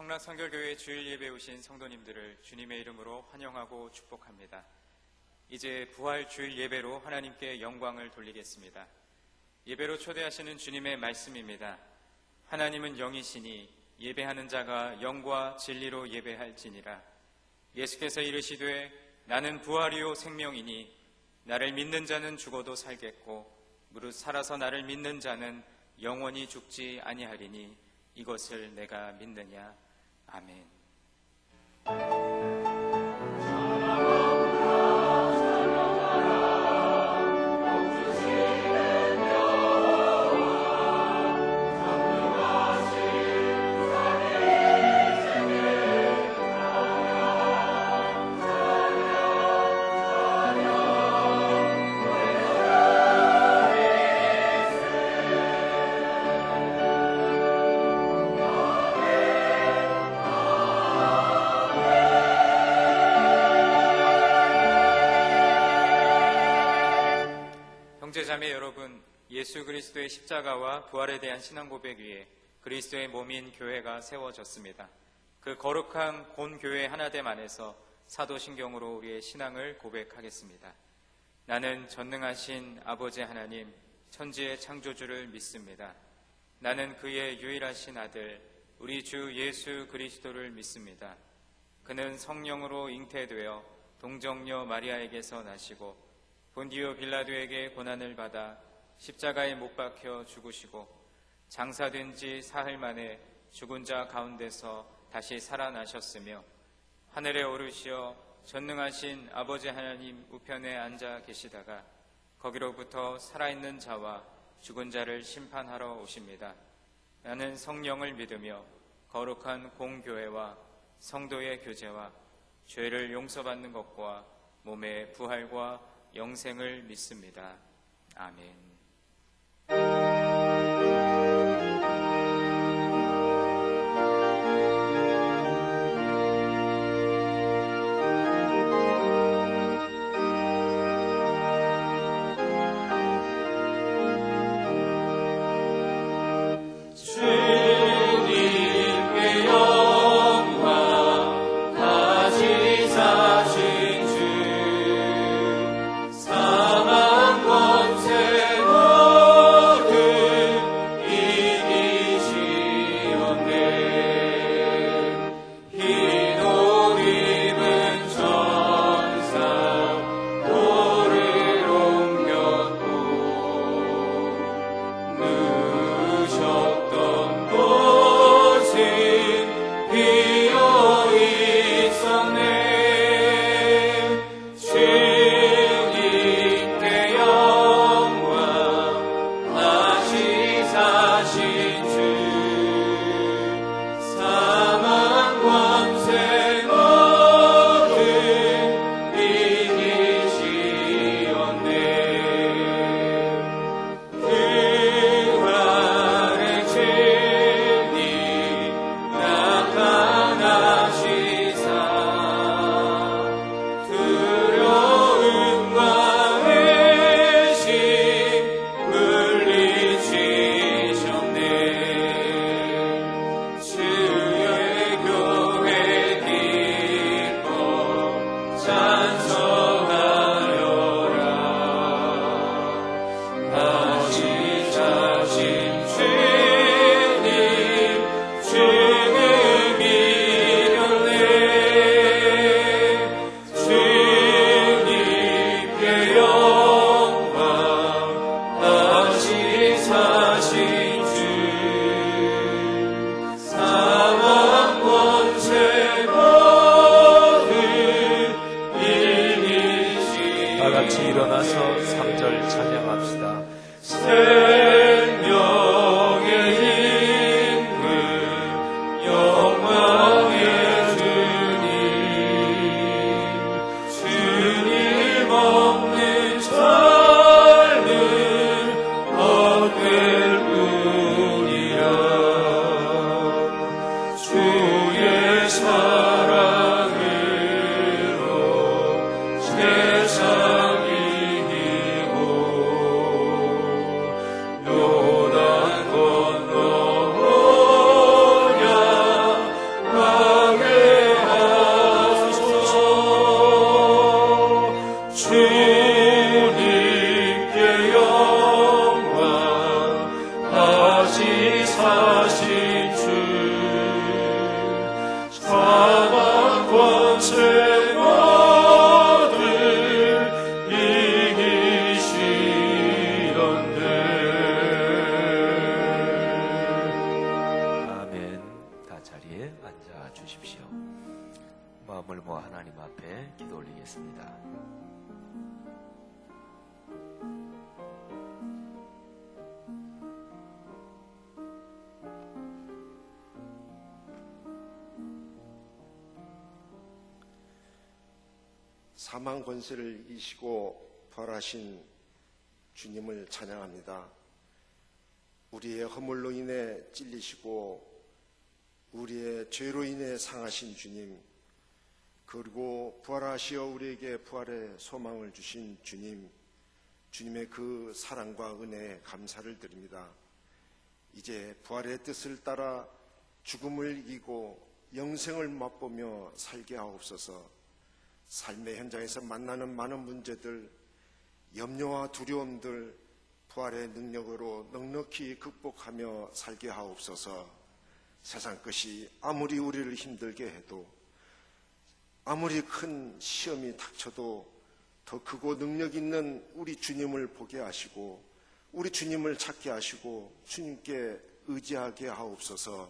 성락선결교회 주일 예배 오신 성도님들을 주님의 이름으로 환영하고 축복합니다. 이제 부활 주일 예배로 하나님께 영광을 돌리겠습니다. 예배로 초대하시는 주님의 말씀입니다. 하나님은 영이시니 예배하는 자가 영과 진리로 예배할지니라. 예수께서 이르시되 나는 부활이요 생명이니 나를 믿는 자는 죽어도 살겠고 무릇 살아서 나를 믿는 자는 영원히 죽지 아니하리니 이것을 내가 믿느냐. 아멘. 형제자매 여러분, 예수 그리스도의 십자가와 부활에 대한 신앙 고백 위에 그리스도의 몸인 교회가 세워졌습니다. 그 거룩한 본교회 하나됨 안에서 사도신경으로 우리의 신앙을 고백하겠습니다. 나는 전능하신 아버지 하나님, 천지의 창조주를 믿습니다. 나는 그의 유일하신 아들, 우리 주 예수 그리스도를 믿습니다. 그는 성령으로 잉태되어 동정녀 마리아에게서 나시고 본디오 빌라도에게 고난을 받아 십자가에 못 박혀 죽으시고 장사된 지 사흘 만에 죽은 자 가운데서 다시 살아나셨으며 하늘에 오르시어 전능하신 아버지 하나님 우편에 앉아 계시다가 거기로부터 살아있는 자와 죽은 자를 심판하러 오십니다. 나는 성령을 믿으며 거룩한 공교회와 성도의 교제와 죄를 용서받는 것과 몸의 부활과 영생을 믿습니다. 아멘. 사망 권세 모두 다시 사신 주 사망 권세 모두 이기시던데. 아멘. 다 자리에 앉아 주십시오. 마음을 모아 하나님 앞에 기도 올리겠습니다. 사망 권세를 이기시고 부활하신 주님을 찬양합니다. 우리의 허물로 인해 찔리시고 우리의 죄로 인해 상하신 주님, 그리고 부활하시어 우리에게 부활의 소망을 주신 주님, 주님의 그 사랑과 은혜에 감사를 드립니다. 이제 부활의 뜻을 따라 죽음을 이기고 영생을 맛보며 살게 하옵소서. 삶의 현장에서 만나는 많은 문제들, 염려와 두려움들 부활의 능력으로 넉넉히 극복하며 살게 하옵소서. 세상 것이 아무리 우리를 힘들게 해도, 아무리 큰 시험이 닥쳐도 더 크고 능력 있는 우리 주님을 보게 하시고 우리 주님을 찾게 하시고 주님께 의지하게 하옵소서.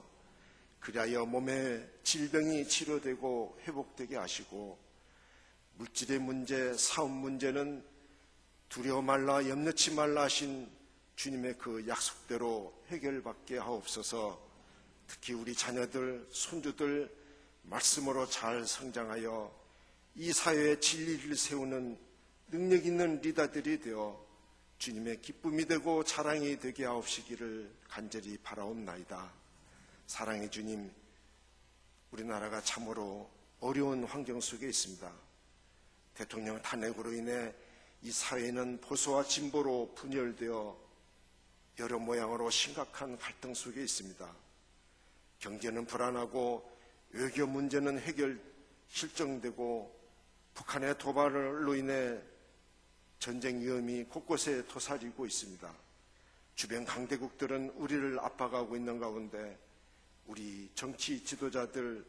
그리하여 몸의 질병이 치료되고 회복되게 하시고 물질의 문제, 사업 문제는 두려워 말라 염려치 말라 하신 주님의 그 약속대로 해결받게 하옵소서. 특히 우리 자녀들, 손주들 말씀으로 잘 성장하여 이 사회에 진리를 세우는 능력 있는 리더들이 되어 주님의 기쁨이 되고 자랑이 되게 하옵시기를 간절히 바라옵나이다. 사랑의 주님, 우리나라가 참으로 어려운 환경 속에 있습니다. 대통령 탄핵으로 인해 이 사회는 보수와 진보로 분열되어 여러 모양으로 심각한 갈등 속에 있습니다. 경제는 불안하고 외교 문제는 해결 실정되고 북한의 도발로 인해 전쟁 위험이 곳곳에 도사리고 있습니다. 주변 강대국들은 우리를 압박하고 있는 가운데 우리 정치 지도자들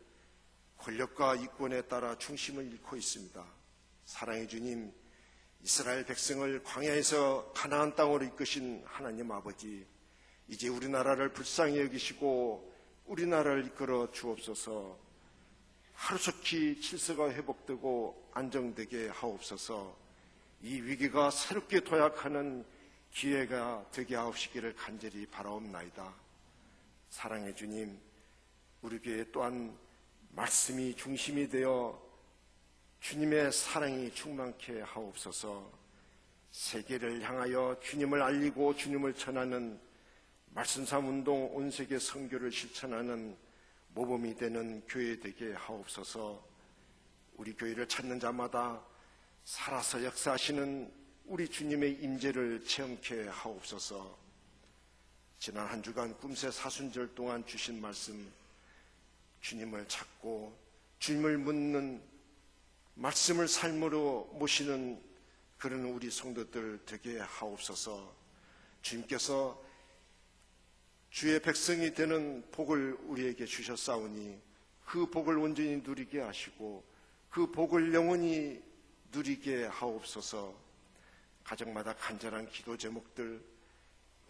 권력과 이권에 따라 중심을 잃고 있습니다. 사랑의 주님, 이스라엘 백성을 광야에서 가나안 땅으로 이끄신 하나님 아버지, 이제 우리나라를 불쌍히 여기시고 우리나라를 이끌어 주옵소서. 하루속히 질서가 회복되고 안정되게 하옵소서. 이 위기가 새롭게 도약하는 기회가 되게 하옵시기를 간절히 바라옵나이다. 사랑의 주님, 우리 교회 또한 말씀이 중심이 되어 주님의 사랑이 충만케 하옵소서. 세계를 향하여 주님을 알리고 주님을 전하는 말씀삼운동 온세계 선교를 실천하는 모범이 되는 교회 되게 하옵소서. 우리 교회를 찾는 자마다 살아서 역사하시는 우리 주님의 임재를 체험케 하옵소서. 지난 한 주간 꿈새 사순절 동안 주신 말씀, 주님을 찾고 주님을 묻는 말씀을 삶으로 모시는 그런 우리 성도들 되게 하옵소서. 주님께서 주의 백성이 되는 복을 우리에게 주셨사오니 그 복을 온전히 누리게 하시고 그 복을 영원히 누리게 하옵소서. 가정마다 간절한 기도 제목들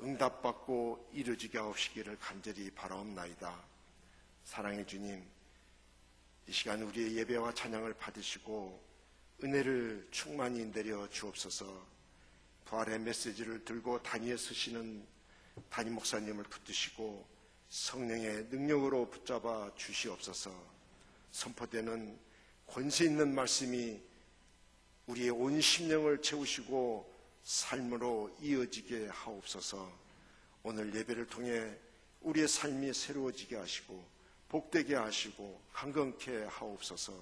응답받고 이루어지게 하옵시기를 간절히 바라옵나이다. 사랑의 주님, 이 시간 우리의 예배와 찬양을 받으시고 은혜를 충만히 내려 주옵소서. 부활의 메시지를 들고 단위에 서시는 담임 목사님을 붙드시고 성령의 능력으로 붙잡아 주시옵소서. 선포되는 권세 있는 말씀이 우리의 온 심령을 채우시고 삶으로 이어지게 하옵소서. 오늘 예배를 통해 우리의 삶이 새로워지게 하시고 복되게 하시고 강건케 하옵소서.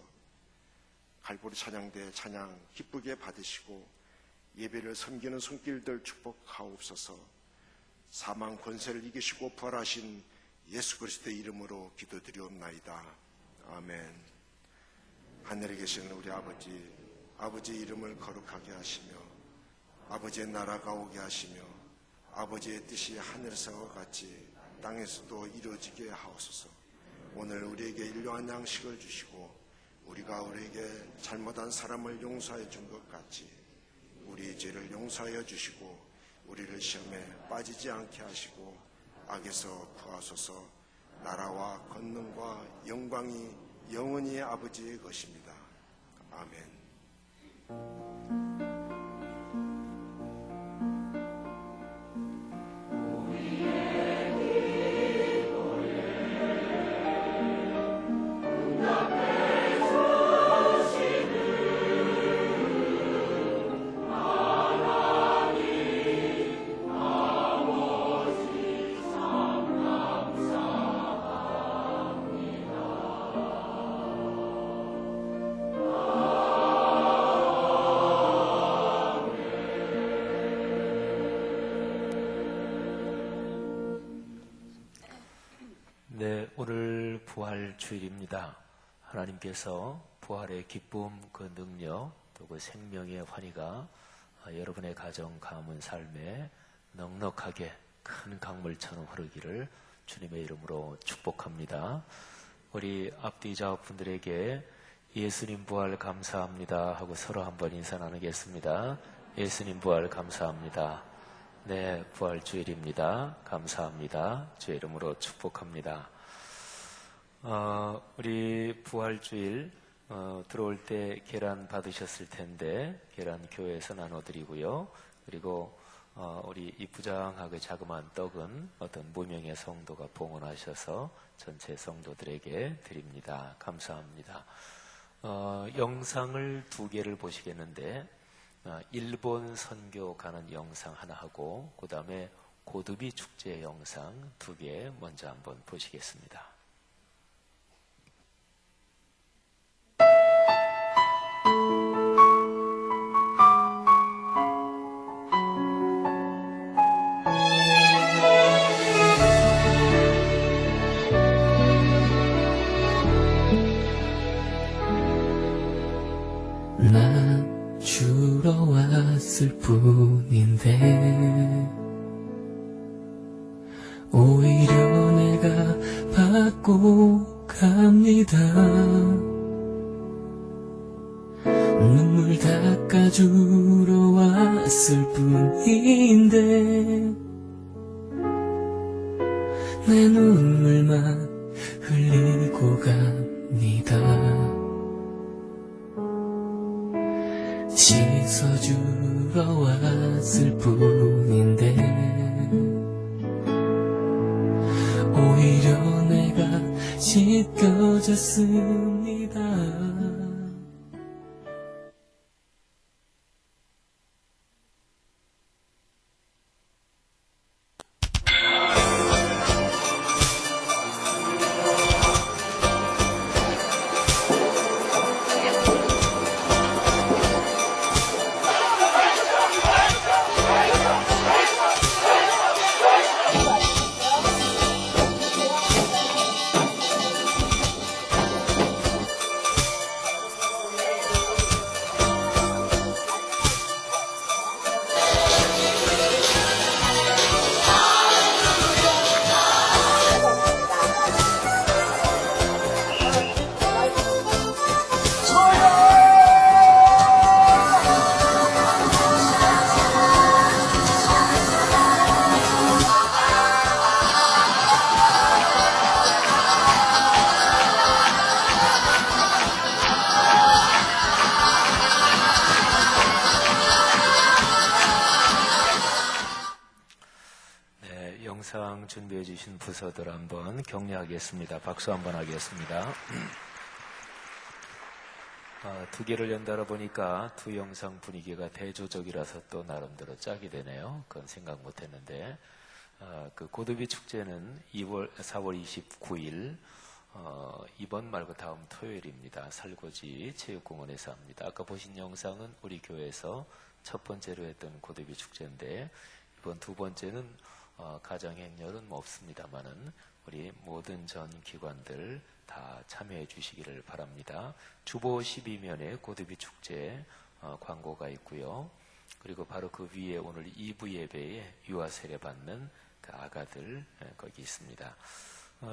갈보리 찬양대 찬양 기쁘게 받으시고 예배를 섬기는 손길들 축복하옵소서. 사망 권세를 이기시고 부활하신 예수 그리스도의 이름으로 기도드리옵나이다. 아멘. 하늘에 계신 우리 아버지 이름을 거룩하게 하시며 아버지의 나라가 오게 하시며 아버지의 뜻이 하늘에서와 같이 땅에서도 이루어지게 하옵소서. 오늘 우리에게 일용할 양식을 주시고 우리가 우리에게 잘못한 사람을 용서해 준 것 같이 우리의 죄를 용서하여 주시고 우리를 시험에 빠지지 않게 하시고 악에서 구하소서. 나라와 권능과 영광이 영원히 아버지의 것입니다. 아멘. 네, 오늘 부활 주일입니다. 하나님께서 부활의 기쁨, 그 능력, 또 그 생명의 환희가 여러분의 가정, 가문, 삶에 넉넉하게 큰 강물처럼 흐르기를 주님의 이름으로 축복합니다. 우리 앞뒤 좌우분들에게 예수님 부활 감사합니다 하고 서로 한번 인사 나누겠습니다. 예수님 부활 감사합니다. 네, 부활 주일입니다. 감사합니다. 주의 이름으로 축복합니다. 우리 부활 주일 들어올 때 계란 받으셨을 텐데 계란 교회에서 나눠드리고요. 그리고 우리 이 부장하게 자그마한 떡은 어떤 무명의 성도가 봉헌하셔서 전체 성도들에게 드립니다. 감사합니다. 영상을 2개를 보시겠는데 일본 선교 가는 영상 하나 하고 그 다음에 고두비 축제 영상 2개 먼저 한번 보시겠습니다. 난 주러 왔을 뿐인데 오히려 내가 받고 갑니다. 눈물 닦아주러 왔을 뿐인데 내 눈물만 흘리고 갑니다. 씻어주러 왔을 뿐인데 오히려 내가 씻겨졌습니다. 영상 준비해 주신 부서들 한번 격려하겠습니다. 박수 한번 하겠습니다. 2개를 연달아 보니까 2 영상 분위기가 대조적이라서 또 나름대로 짝이 되네요. 그건 생각 못했는데 그 고두비 축제는 4월 29일 이번 말고 다음 토요일입니다. 살고지 체육공원에서 합니다. 아까 보신 영상은 우리 교회에서 첫 번째로 했던 고두비 축제인데 이번 2번째는 가정행렬은 없습니다만은 우리 모든 전 기관들 다 참여해 주시기를 바랍니다. 주보 12면에 고두비 축제 광고가 있고요. 그리고 바로 그 위에 오늘 2부 예배에 유아 세례 받는 그 아가들 거기 있습니다.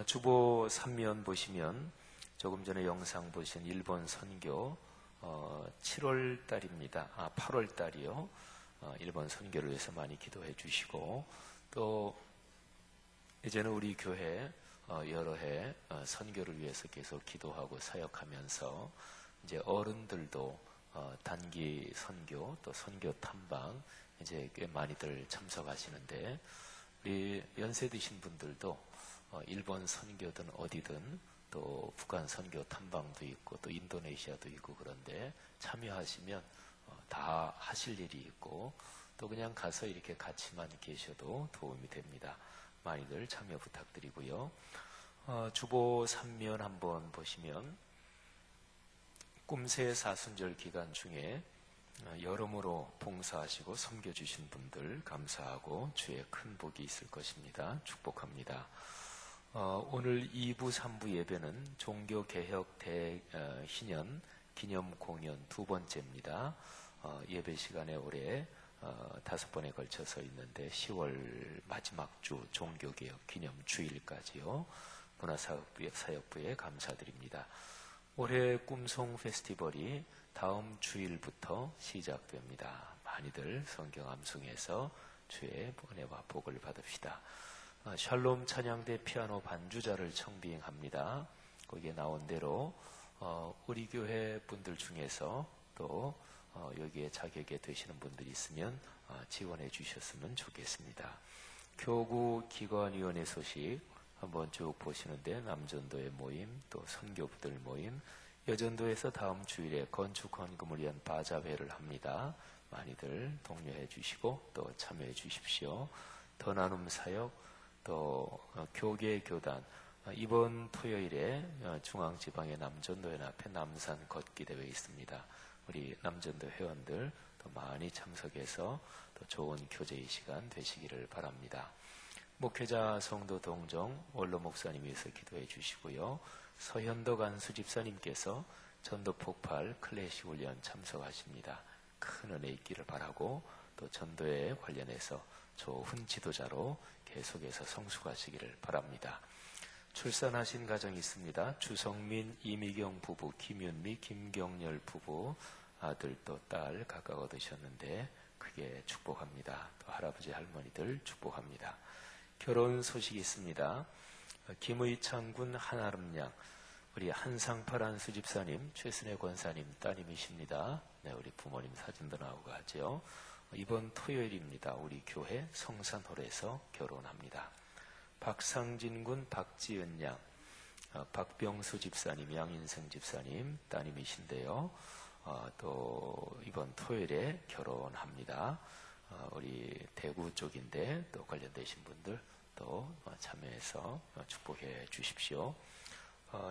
주보 3면 보시면 조금 전에 영상 보신 일본 선교 7월 달입니다. 8월 달이요. 일본 선교를 위해서 많이 기도해 주시고, 또 이제는 우리 교회 여러 해 선교를 위해서 계속 기도하고 사역하면서 이제 어른들도 단기 선교 또 선교 탐방 이제 꽤 많이들 참석하시는데, 우리 연세 드신 분들도 일본 선교든 어디든 또 북한 선교 탐방도 있고 또 인도네시아도 있고, 그런데 참여하시면 다 하실 일이 있고 또 그냥 가서 이렇게 같이만 계셔도 도움이 됩니다. 많이들 참여 부탁드리고요. 주보 3면 한번 보시면 꿈새 사순절 기간 중에 여러모로 봉사하시고 섬겨주신 분들 감사하고 주의 큰 복이 있을 것입니다. 축복합니다. 오늘 2부 3부 예배는 종교개혁 대희년 기념 공연 두 번째입니다. 예배 시간에 올해 5번에 걸쳐서 있는데 10월 마지막 주 종교개혁 기념 주일까지요. 문화사역부에 감사드립니다. 올해 꿈송 페스티벌이 다음 주일부터 시작됩니다. 많이들 성경 암송해서 주의 은혜와 복을 받읍시다. 샬롬 찬양대 피아노 반주자를 청빙합니다. 거기에 나온 대로 우리 교회 분들 중에서 또 여기에 자격이 되시는 분들이 있으면 지원해 주셨으면 좋겠습니다. 교구 기관위원회 소식 한번 쭉 보시는데, 남전도의 모임, 또 선교부들 모임, 여전도에서 다음 주일에 건축 헌금을 위한 바자회를 합니다. 많이들 독려해 주시고 또 참여해 주십시오. 더 나눔 사역, 또 교계 교단, 이번 토요일에 중앙지방의 남전도회 앞에 남산 걷기 대회 있습니다. 우리 남전도 회원들 더 많이 참석해서 또 좋은 교제의 시간 되시기를 바랍니다. 목회자 성도 동정 원로 목사님 위해서 기도해 주시고요. 서현덕 안수 집사님께서 전도 폭발 클래식 훈련 참석하십니다. 큰 은혜 있기를 바라고, 또 전도에 관련해서 좋은 지도자로 계속해서 성숙하시기를 바랍니다. 출산하신 가정이 있습니다. 주성민, 이미경 부부, 김윤미, 김경렬 부부, 아들 또 딸 각각 얻으셨는데 크게 축복합니다. 또 할아버지 할머니들 축복합니다. 결혼 소식이 있습니다. 김의창 군 한아름양, 우리 한상팔 안수 집사님, 최순애 권사님 따님이십니다. 네, 우리 부모님 사진도 나오고 하죠. 이번 토요일입니다. 우리 교회 성산홀에서 결혼합니다. 박상진 군 박지은 양, 박병수 집사님, 양인생 집사님 따님이신데요. 또 이번 토요일에 결혼합니다. 우리 대구 쪽인데 또 관련되신 분들 또 참여해서 축복해 주십시오.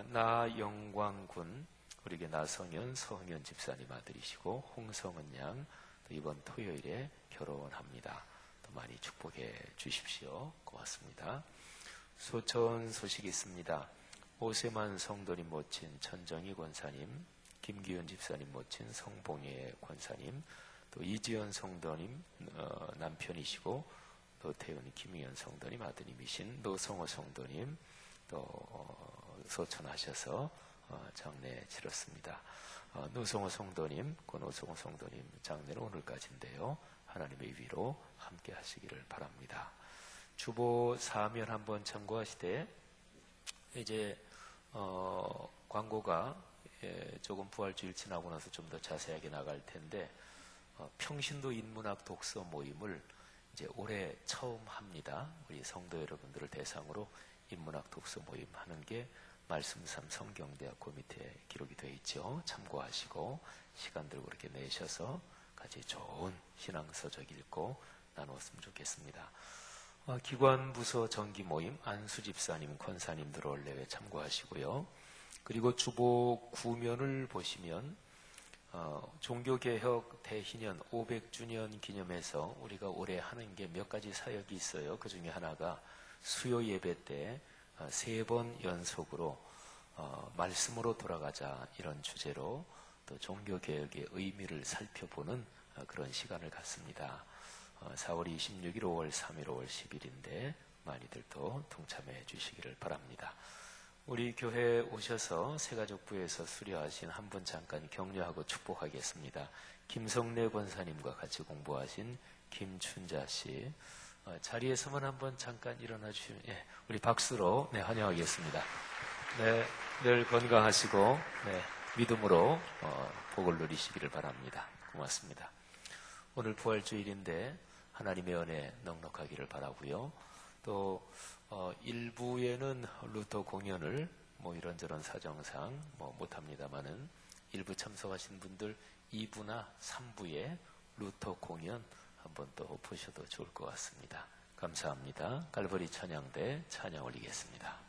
나영광군, 우리에게 나성현, 서흥현 집사님 아들이시고 홍성은 양, 또 이번 토요일에 결혼합니다. 또 많이 축복해 주십시오. 고맙습니다. 소천 소식이 있습니다. 오세만 성도님 모친 천정희 권사님, 김기훈 집사님 모친 성봉예 권사님, 또 이지연 성도님 남편이시고, 또 태훈 김희연 성도님 아드님이신 노성호 성도님 또 소천하셔서 장례 치렀습니다. 노성호 성도님, 그 노성호 성도님 장례는 오늘까지인데요. 하나님의 위로 함께 하시기를 바랍니다. 주보 사면 한번 참고하시되, 이제 광고가 조금 부활주일 지나고 나서 좀 더 자세하게 나갈 텐데, 평신도 인문학 독서 모임을 이제 올해 처음 합니다. 우리 성도 여러분들을 대상으로 인문학 독서 모임 하는 게 말씀삼 성경대학교 밑에 기록이 되어 있죠. 참고하시고 시간들 그렇게 내셔서 같이 좋은 신앙서적 읽고 나누었으면 좋겠습니다. 기관 부서 정기 모임 안수 집사님, 권사님 들어올 내외 참고하시고요. 그리고 주보 구면을 보시면 종교개혁 대희년 500주년 기념해서 우리가 올해 하는 게 몇 가지 사역이 있어요. 그 중에 하나가 수요 예배 때 3번 연속으로 말씀으로 돌아가자, 이런 주제로 또 종교개혁의 의미를 살펴보는 그런 시간을 갖습니다. 4월 26일, 5월 3일, 5월 10일인데 많이들 또 동참해 주시기를 바랍니다. 우리 교회에 오셔서 새가족부에서 수료하신 한 분 잠깐 격려하고 축복하겠습니다. 김성래 권사님과 같이 공부하신 김춘자 씨, 자리에서만 한번 잠깐 일어나 주시면, 우리 박수로 환영하겠습니다. 늘 건강하시고 믿음으로 복을 누리시기를 바랍니다. 고맙습니다. 오늘 부활주일인데 하나님의 은혜 넉넉하기를 바라고요. 또 일부에는 루터 공연을 이런저런 사정상 못합니다만은 일부 참석하신 분들 2부나 3부에 루터 공연 한번 또 보셔도 좋을 것 같습니다. 감사합니다. 갈보리 찬양대 찬양 올리겠습니다.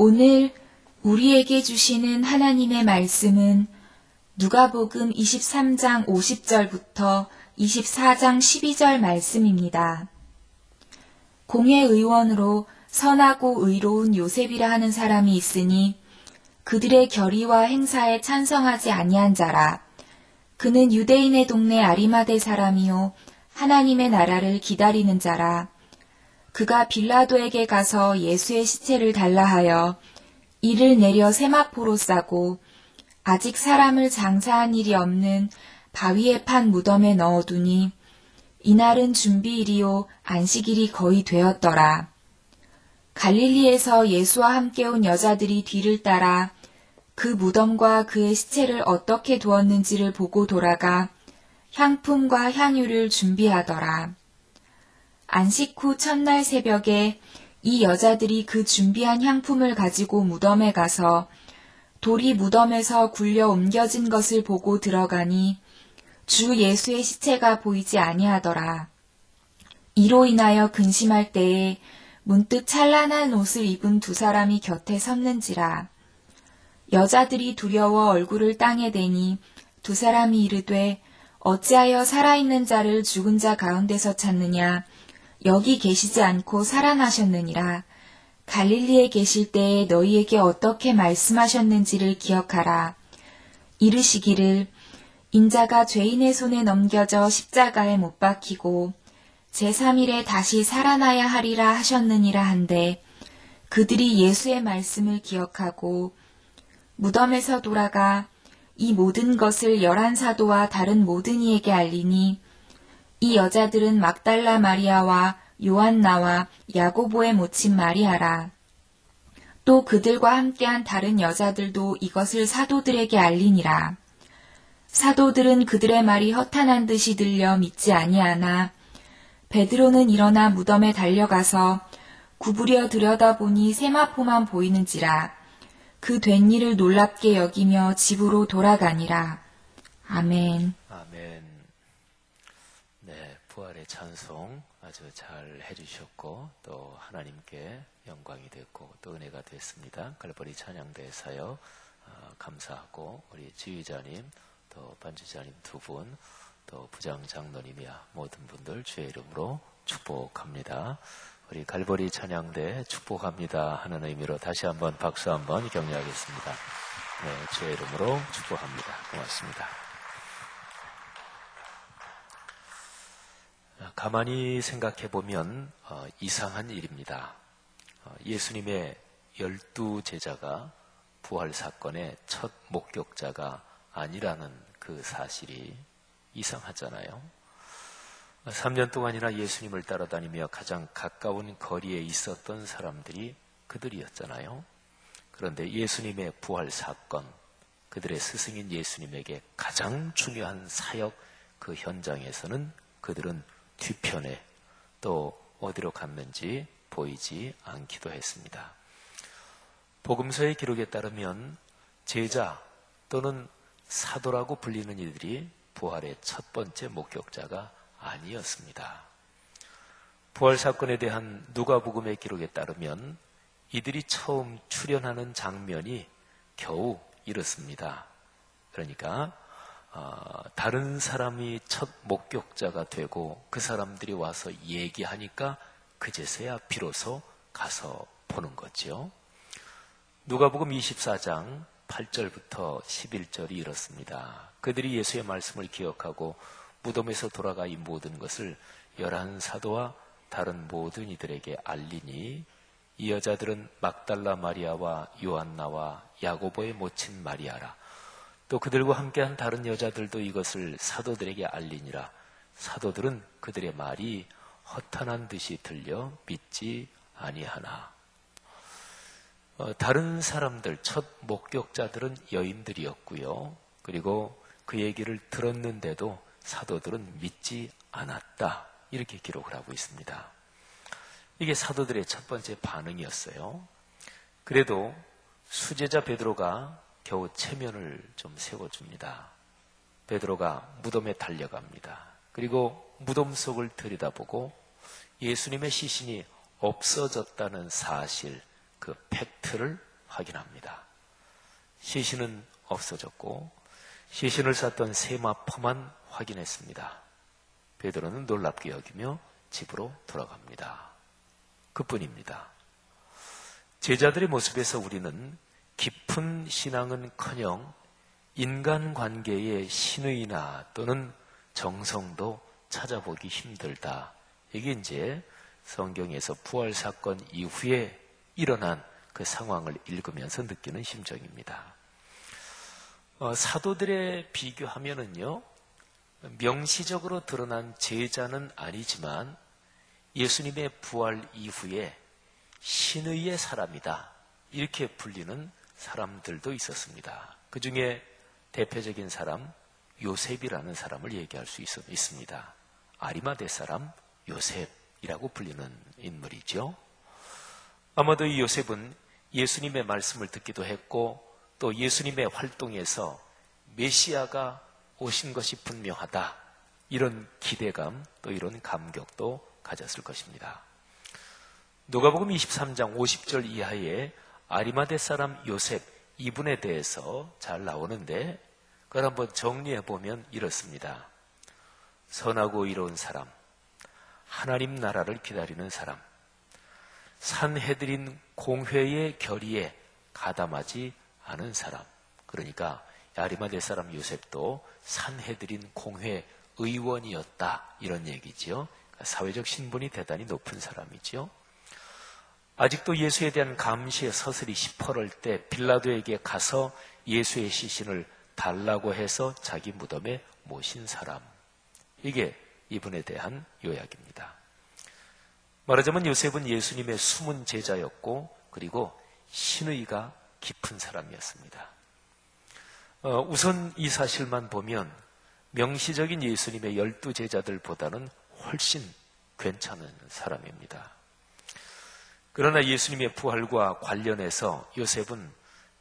오늘 우리에게 주시는 하나님의 말씀은 누가복음 23장 50절부터 24장 12절 말씀입니다. 공회의원으로 선하고 의로운 요셉이라 하는 사람이 있으니 그들의 결의와 행사에 찬성하지 아니한 자라. 그는 유대인의 동네 아리마대 사람이요 하나님의 나라를 기다리는 자라. 그가 빌라도에게 가서 예수의 시체를 달라 하여 이를 내려 세마포로 싸고 아직 사람을 장사한 일이 없는 바위에 판 무덤에 넣어두니 이날은 준비일이요 안식일이 거의 되었더라. 갈릴리에서 예수와 함께 온 여자들이 뒤를 따라 그 무덤과 그의 시체를 어떻게 두었는지를 보고 돌아가 향품과 향유를 준비하더라. 안식 후 첫날 새벽에 이 여자들이 그 준비한 향품을 가지고 무덤에 가서 돌이 무덤에서 굴려 옮겨진 것을 보고 들어가니 주 예수의 시체가 보이지 아니하더라. 이로 인하여 근심할 때에 문득 찬란한 옷을 입은 두 사람이 곁에 섰는지라. 여자들이 두려워 얼굴을 땅에 대니 두 사람이 이르되 어찌하여 살아있는 자를 죽은 자 가운데서 찾느냐. 여기 계시지 않고 살아나셨느니라. 갈릴리에 계실 때에 너희에게 어떻게 말씀하셨는지를 기억하라. 이르시기를 인자가 죄인의 손에 넘겨져 십자가에 못 박히고 제3일에 다시 살아나야 하리라 하셨느니라 한데 그들이 예수의 말씀을 기억하고 무덤에서 돌아가 이 모든 것을 11사도와 다른 모든 이에게 알리니 이 여자들은 막달라 마리아와 요한나와 야고보의 모친 마리아라. 또 그들과 함께한 다른 여자들도 이것을 사도들에게 알리니라. 사도들은 그들의 말이 허탄한 듯이 들려 믿지 아니하나 베드로는 일어나 무덤에 달려가서 구부려 들여다보니 세마포만 보이는지라. 그 된 일을 놀랍게 여기며 집으로 돌아가니라. 아멘. 아멘. 네, 부활의 찬송 아주 잘 해주셨고 또 하나님께 영광이 됐고 또 은혜가 됐습니다. 갈보리 찬양대 사역 감사하고 우리 지휘자님 또 반주자님 두 분 또 부장 장로님이야 모든 분들 주의 이름으로 축복합니다. 우리 갈보리 찬양대 축복합니다 하는 의미로 다시 한번 박수 한번 격려하겠습니다. 네, 주의 이름으로 축복합니다. 고맙습니다. 가만히 생각해 보면 이상한 일입니다. 예수님의 12제자가 부활 사건의 첫 목격자가 아니라는 그 사실이 이상하잖아요. 3년 동안이나 예수님을 따라다니며 가장 가까운 거리에 있었던 사람들이 그들이었잖아요. 그런데 예수님의 부활 사건, 그들의 스승인 예수님에게 가장 중요한 사역 그 현장에서는 그들은 뒤편에 또 어디로 갔는지 보이지 않기도 했습니다. 복음서의 기록에 따르면 제자 또는 사도라고 불리는 이들이 부활의 첫 번째 목격자가 아니었습니다. 부활 사건에 대한 누가복음의 기록에 따르면 이들이 처음 출연하는 장면이 겨우 이렇습니다. 그러니까 다른 사람이 첫 목격자가 되고 그 사람들이 와서 얘기하니까 그제서야 비로소 가서 보는 거죠. 누가복음 24장 8절부터 11절이 이렇습니다. 그들이 예수의 말씀을 기억하고 무덤에서 돌아가 이 모든 것을 11사도와 다른 모든 이들에게 알리니 이 여자들은 막달라 마리아와 요한나와 야고보의 모친 마리아라. 또 그들과 함께한 다른 여자들도 이것을 사도들에게 알리니라. 사도들은 그들의 말이 허탄한 듯이 들려 믿지 아니하나. 다른 사람들, 첫 목격자들은 여인들이었고요. 그리고 그 얘기를 들었는데도 사도들은 믿지 않았다. 이렇게 기록을 하고 있습니다. 이게 사도들의 첫 번째 반응이었어요. 그래도 수제자 베드로가 겨우 체면을 좀 세워줍니다. 베드로가 무덤에 달려갑니다. 그리고 무덤 속을 들여다보고 예수님의 시신이 없어졌다는 사실, 그 팩트를 확인합니다. 시신은 없어졌고 시신을 쌌던 세마포만 확인했습니다. 베드로는 놀랍게 여기며 집으로 돌아갑니다. 그뿐입니다. 제자들의 모습에서 우리는 깊은 신앙은커녕 인간관계의 신의나 또는 정성도 찾아보기 힘들다. 이게 이제 성경에서 부활 사건 이후에 일어난 그 상황을 읽으면서 느끼는 심정입니다. 사도들에 비교하면은요, 명시적으로 드러난 제자는 아니지만 예수님의 부활 이후에 신의의 사람이다, 이렇게 불리는 사람들도 있었습니다. 그 중에 대표적인 사람 요셉이라는 사람을 얘기할 수 있습니다. 아리마대 사람 요셉이라고 불리는 인물이죠. 아마도 이 요셉은 예수님의 말씀을 듣기도 했고 또 예수님의 활동에서 메시아가 오신 것이 분명하다, 이런 기대감 또 이런 감격도 가졌을 것입니다. 누가복음 23장 50절 이하에 아리마대 사람 요셉, 이분에 대해서 잘 나오는데 그걸 한번 정리해 보면 이렇습니다. 선하고 이로운 사람, 하나님 나라를 기다리는 사람, 산헤드린 공회의 결의에 가담하지 않은 사람. 그러니까 아리마대 사람 요셉도 산헤드린 공회 의원이었다, 이런 얘기죠. 사회적 신분이 대단히 높은 사람이죠. 아직도 예수에 대한 감시에 서슬이 시퍼럴 때 빌라도에게 가서 예수의 시신을 달라고 해서 자기 무덤에 모신 사람. 이게 이분에 대한 요약입니다. 말하자면 요셉은 예수님의 숨은 제자였고 그리고 신의가 깊은 사람이었습니다. 우선 이 사실만 보면 명시적인 예수님의 12제자들보다는 훨씬 괜찮은 사람입니다. 그러나 예수님의 부활과 관련해서 요셉은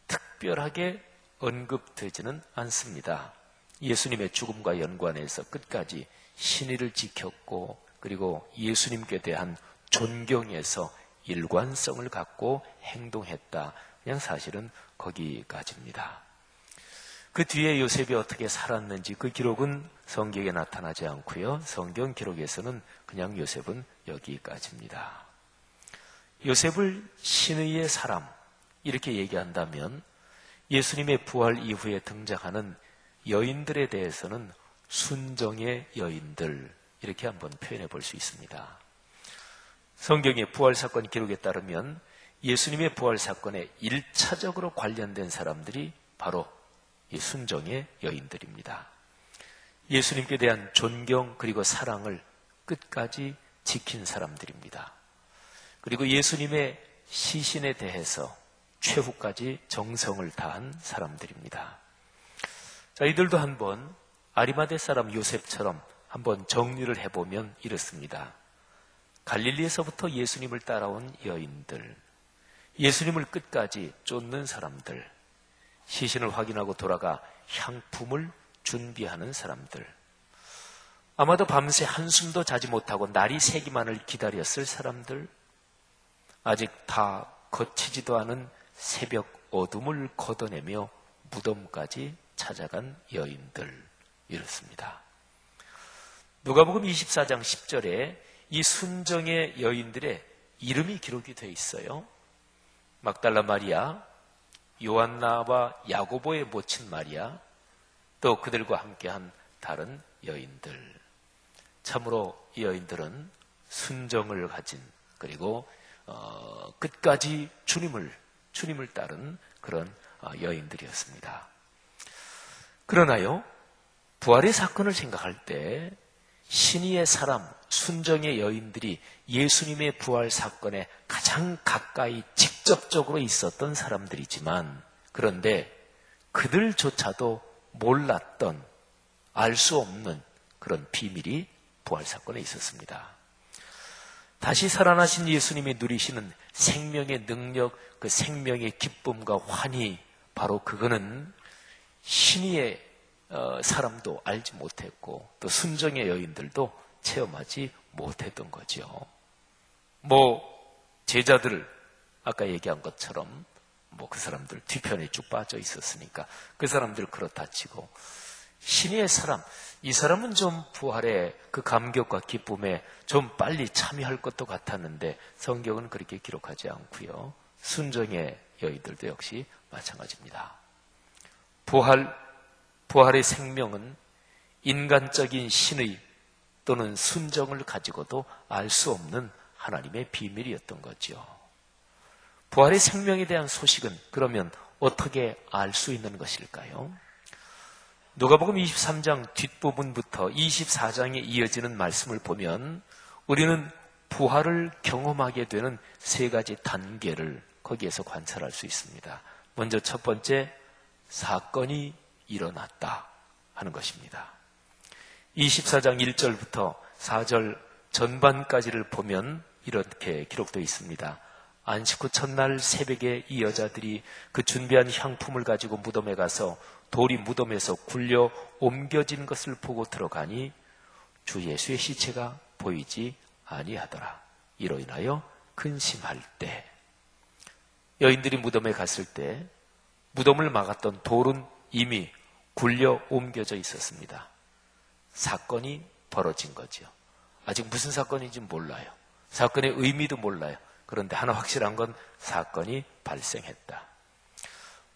특별하게 언급되지는 않습니다. 예수님의 죽음과 연관해서 끝까지 신의를 지켰고 그리고 예수님께 대한 존경에서 일관성을 갖고 행동했다. 그냥 사실은 거기까지입니다. 그 뒤에 요셉이 어떻게 살았는지 그 기록은 성경에 나타나지 않고요. 성경 기록에서는 그냥 요셉은 여기까지입니다. 요셉을 신의의 사람, 이렇게 얘기한다면 예수님의 부활 이후에 등장하는 여인들에 대해서는 순정의 여인들, 이렇게 한번 표현해 볼 수 있습니다. 성경의 부활 사건 기록에 따르면 예수님의 부활 사건에 1차적으로 관련된 사람들이 바로 이 순정의 여인들입니다. 예수님께 대한 존경 그리고 사랑을 끝까지 지킨 사람들입니다. 그리고 예수님의 시신에 대해서 최후까지 정성을 다한 사람들입니다. 자, 이들도 한번 아리마대 사람 요셉처럼 한번 정리를 해보면 이렇습니다. 갈릴리에서부터 예수님을 따라온 여인들, 예수님을 끝까지 쫓는 사람들, 시신을 확인하고 돌아가 향품을 준비하는 사람들, 아마도 밤새 한숨도 자지 못하고 날이 새기만을 기다렸을 사람들, 아직 다 거치지도 않은 새벽 어둠을 걷어내며 무덤까지 찾아간 여인들, 이렇습니다. 누가복음 24장 10절에 이 순정의 여인들의 이름이 기록이 되어 있어요. 막달라 마리아, 요한나와 야고보의 모친 마리아, 또 그들과 함께한 다른 여인들. 참으로 이 여인들은 순정을 가진, 그리고 끝까지 주님을 따른 그런 여인들이었습니다. 그러나요, 부활의 사건을 생각할 때 신의의 사람, 순정의 여인들이 예수님의 부활 사건에 가장 가까이 직접적으로 있었던 사람들이지만, 그런데 그들조차도 몰랐던, 알 수 없는 그런 비밀이 부활 사건에 있었습니다. 다시 살아나신 예수님이 누리시는 생명의 능력, 그 생명의 기쁨과 환희, 바로 그거는 신의의 사람도 알지 못했고 또 순정의 여인들도 체험하지 못했던 거죠. 제자들 아까 얘기한 것처럼 그 사람들 뒤편에 쭉 빠져 있었으니까 그 사람들 그렇다 치고, 신의의 사람, 이 사람은 좀 부활의 그 감격과 기쁨에 좀 빨리 참여할 것도 같았는데 성경은 그렇게 기록하지 않고요. 순정의 여인들도 역시 마찬가지입니다. 부활의 생명은 인간적인 신의, 또는 순정을 가지고도 알 수 없는 하나님의 비밀이었던 거죠. 부활의 생명에 대한 소식은 그러면 어떻게 알 수 있는 것일까요? 누가복음 23장 뒷부분부터 24장에 이어지는 말씀을 보면 우리는 부활을 경험하게 되는 세 가지 단계를 거기에서 관찰할 수 있습니다. 먼저 첫 번째, 사건이 일어났다 하는 것입니다. 24장 1절부터 4절 전반까지를 보면 이렇게 기록되어 있습니다. 안식 후 첫날 새벽에 이 여자들이 그 준비한 향품을 가지고 무덤에 가서 돌이 무덤에서 굴려 옮겨진 것을 보고 들어가니 주 예수의 시체가 보이지 아니하더라. 이로 인하여 근심할 때, 여인들이 무덤에 갔을 때 무덤을 막았던 돌은 이미 굴려 옮겨져 있었습니다. 사건이 벌어진 거죠. 아직 무슨 사건인지 몰라요. 사건의 의미도 몰라요. 그런데 하나 확실한 건 사건이 발생했다.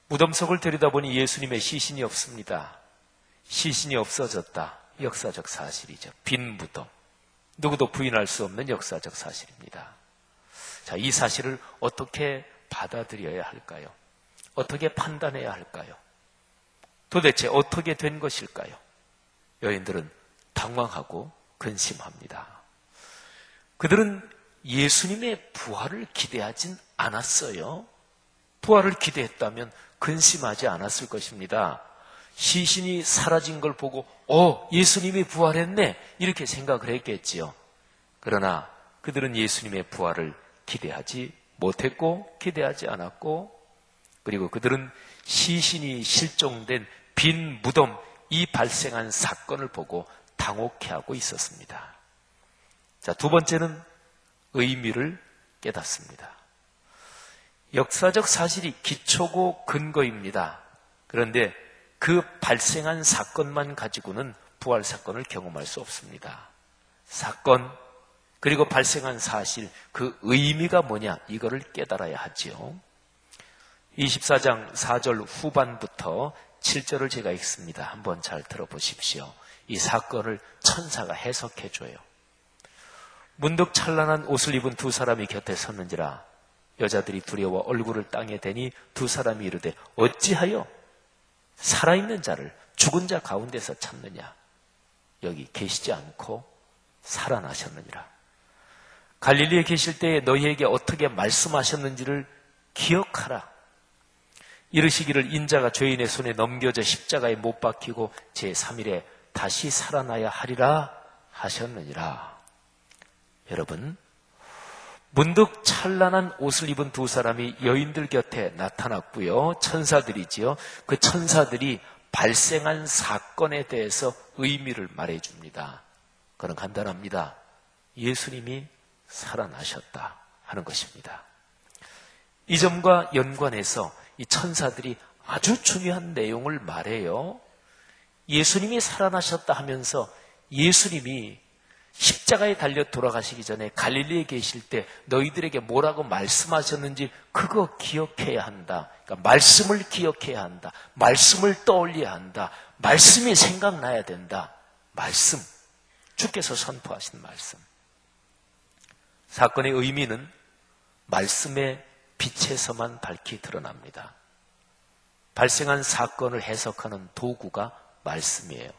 무덤 속을 들여다보니 예수님의 시신이 없습니다. 시신이 없어졌다. 역사적 사실이죠. 빈 무덤. 누구도 부인할 수 없는 역사적 사실입니다. 자, 이 사실을 어떻게 받아들여야 할까요? 어떻게 판단해야 할까요? 도대체 어떻게 된 것일까요? 여인들은 당황하고 근심합니다. 그들은 예수님의 부활을 기대하진 않았어요. 부활을 기대했다면 근심하지 않았을 것입니다. 시신이 사라진 걸 보고 예수님이 부활했네 이렇게 생각을 했겠지요. 그러나 그들은 예수님의 부활을 기대하지 못했고 기대하지 않았고, 그리고 그들은 시신이 실종된 빈 무덤, 이 발생한 사건을 보고 당혹해하고 있었습니다. 자, 두 번째는 의미를 깨닫습니다. 역사적 사실이 기초고 근거입니다. 그런데 그 발생한 사건만 가지고는 부활 사건을 경험할 수 없습니다. 사건, 그리고 발생한 사실, 그 의미가 뭐냐, 이거를 깨달아야 하지요. 24장 4절 후반부터 7절을 제가 읽습니다. 한번 잘 들어보십시오. 이 사건을 천사가 해석해줘요. 문득 찬란한 옷을 입은 두 사람이 곁에 섰는지라 여자들이 두려워 얼굴을 땅에 대니 두 사람이 이르되 어찌하여 살아있는 자를 죽은 자 가운데서 찾느냐? 여기 계시지 않고 살아나셨느니라. 갈릴리에 계실 때에 너희에게 어떻게 말씀하셨는지를 기억하라. 이르시기를 인자가 죄인의 손에 넘겨져 십자가에 못 박히고 제3일에 다시 살아나야 하리라 하셨느니라. 여러분, 문득 찬란한 옷을 입은 두 사람이 여인들 곁에 나타났고요. 천사들이지요. 그 천사들이 발생한 사건에 대해서 의미를 말해줍니다. 그건 간단합니다. 예수님이 살아나셨다 하는 것입니다. 이 점과 연관해서 이 천사들이 아주 중요한 내용을 말해요. 예수님이 살아나셨다 하면서 예수님이 십자가에 달려 돌아가시기 전에 갈릴리에 계실 때 너희들에게 뭐라고 말씀하셨는지 그거 기억해야 한다. 그러니까 말씀을 기억해야 한다. 말씀을 떠올려야 한다. 말씀이 생각나야 된다. 말씀, 주께서 선포하신 말씀. 사건의 의미는 말씀의 빛에서만 밝히 드러납니다. 발생한 사건을 해석하는 도구가 말씀이에요.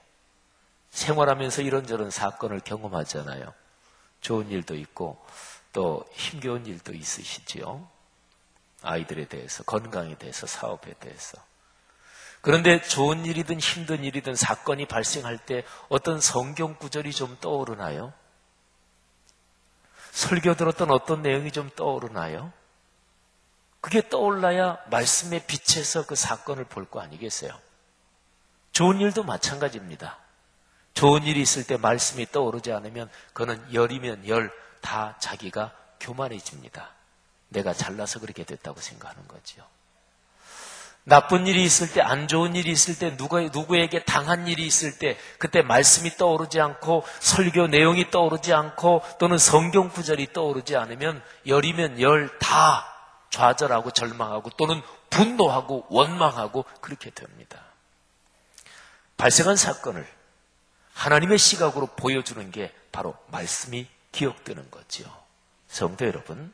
생활하면서 이런저런 사건을 경험하잖아요. 좋은 일도 있고 또 힘겨운 일도 있으시지요. 아이들에 대해서, 건강에 대해서, 사업에 대해서. 그런데 좋은 일이든 힘든 일이든 사건이 발생할 때 어떤 성경 구절이 좀 떠오르나요? 설교 들었던 어떤 내용이 좀 떠오르나요? 그게 떠올라야 말씀의 빛에서 그 사건을 볼 거 아니겠어요? 좋은 일도 마찬가지입니다. 좋은 일이 있을 때 말씀이 떠오르지 않으면 그는 열이면 열 다 자기가 교만해집니다. 내가 잘나서 그렇게 됐다고 생각하는 거죠. 나쁜 일이 있을 때, 안 좋은 일이 있을 때, 누구에게 당한 일이 있을 때 그때 말씀이 떠오르지 않고 설교 내용이 떠오르지 않고 또는 성경 구절이 떠오르지 않으면 열이면 열 다 좌절하고 절망하고 또는 분노하고 원망하고 그렇게 됩니다. 발생한 사건을 하나님의 시각으로 보여주는 게 바로 말씀이 기억되는 거죠. 성도 여러분,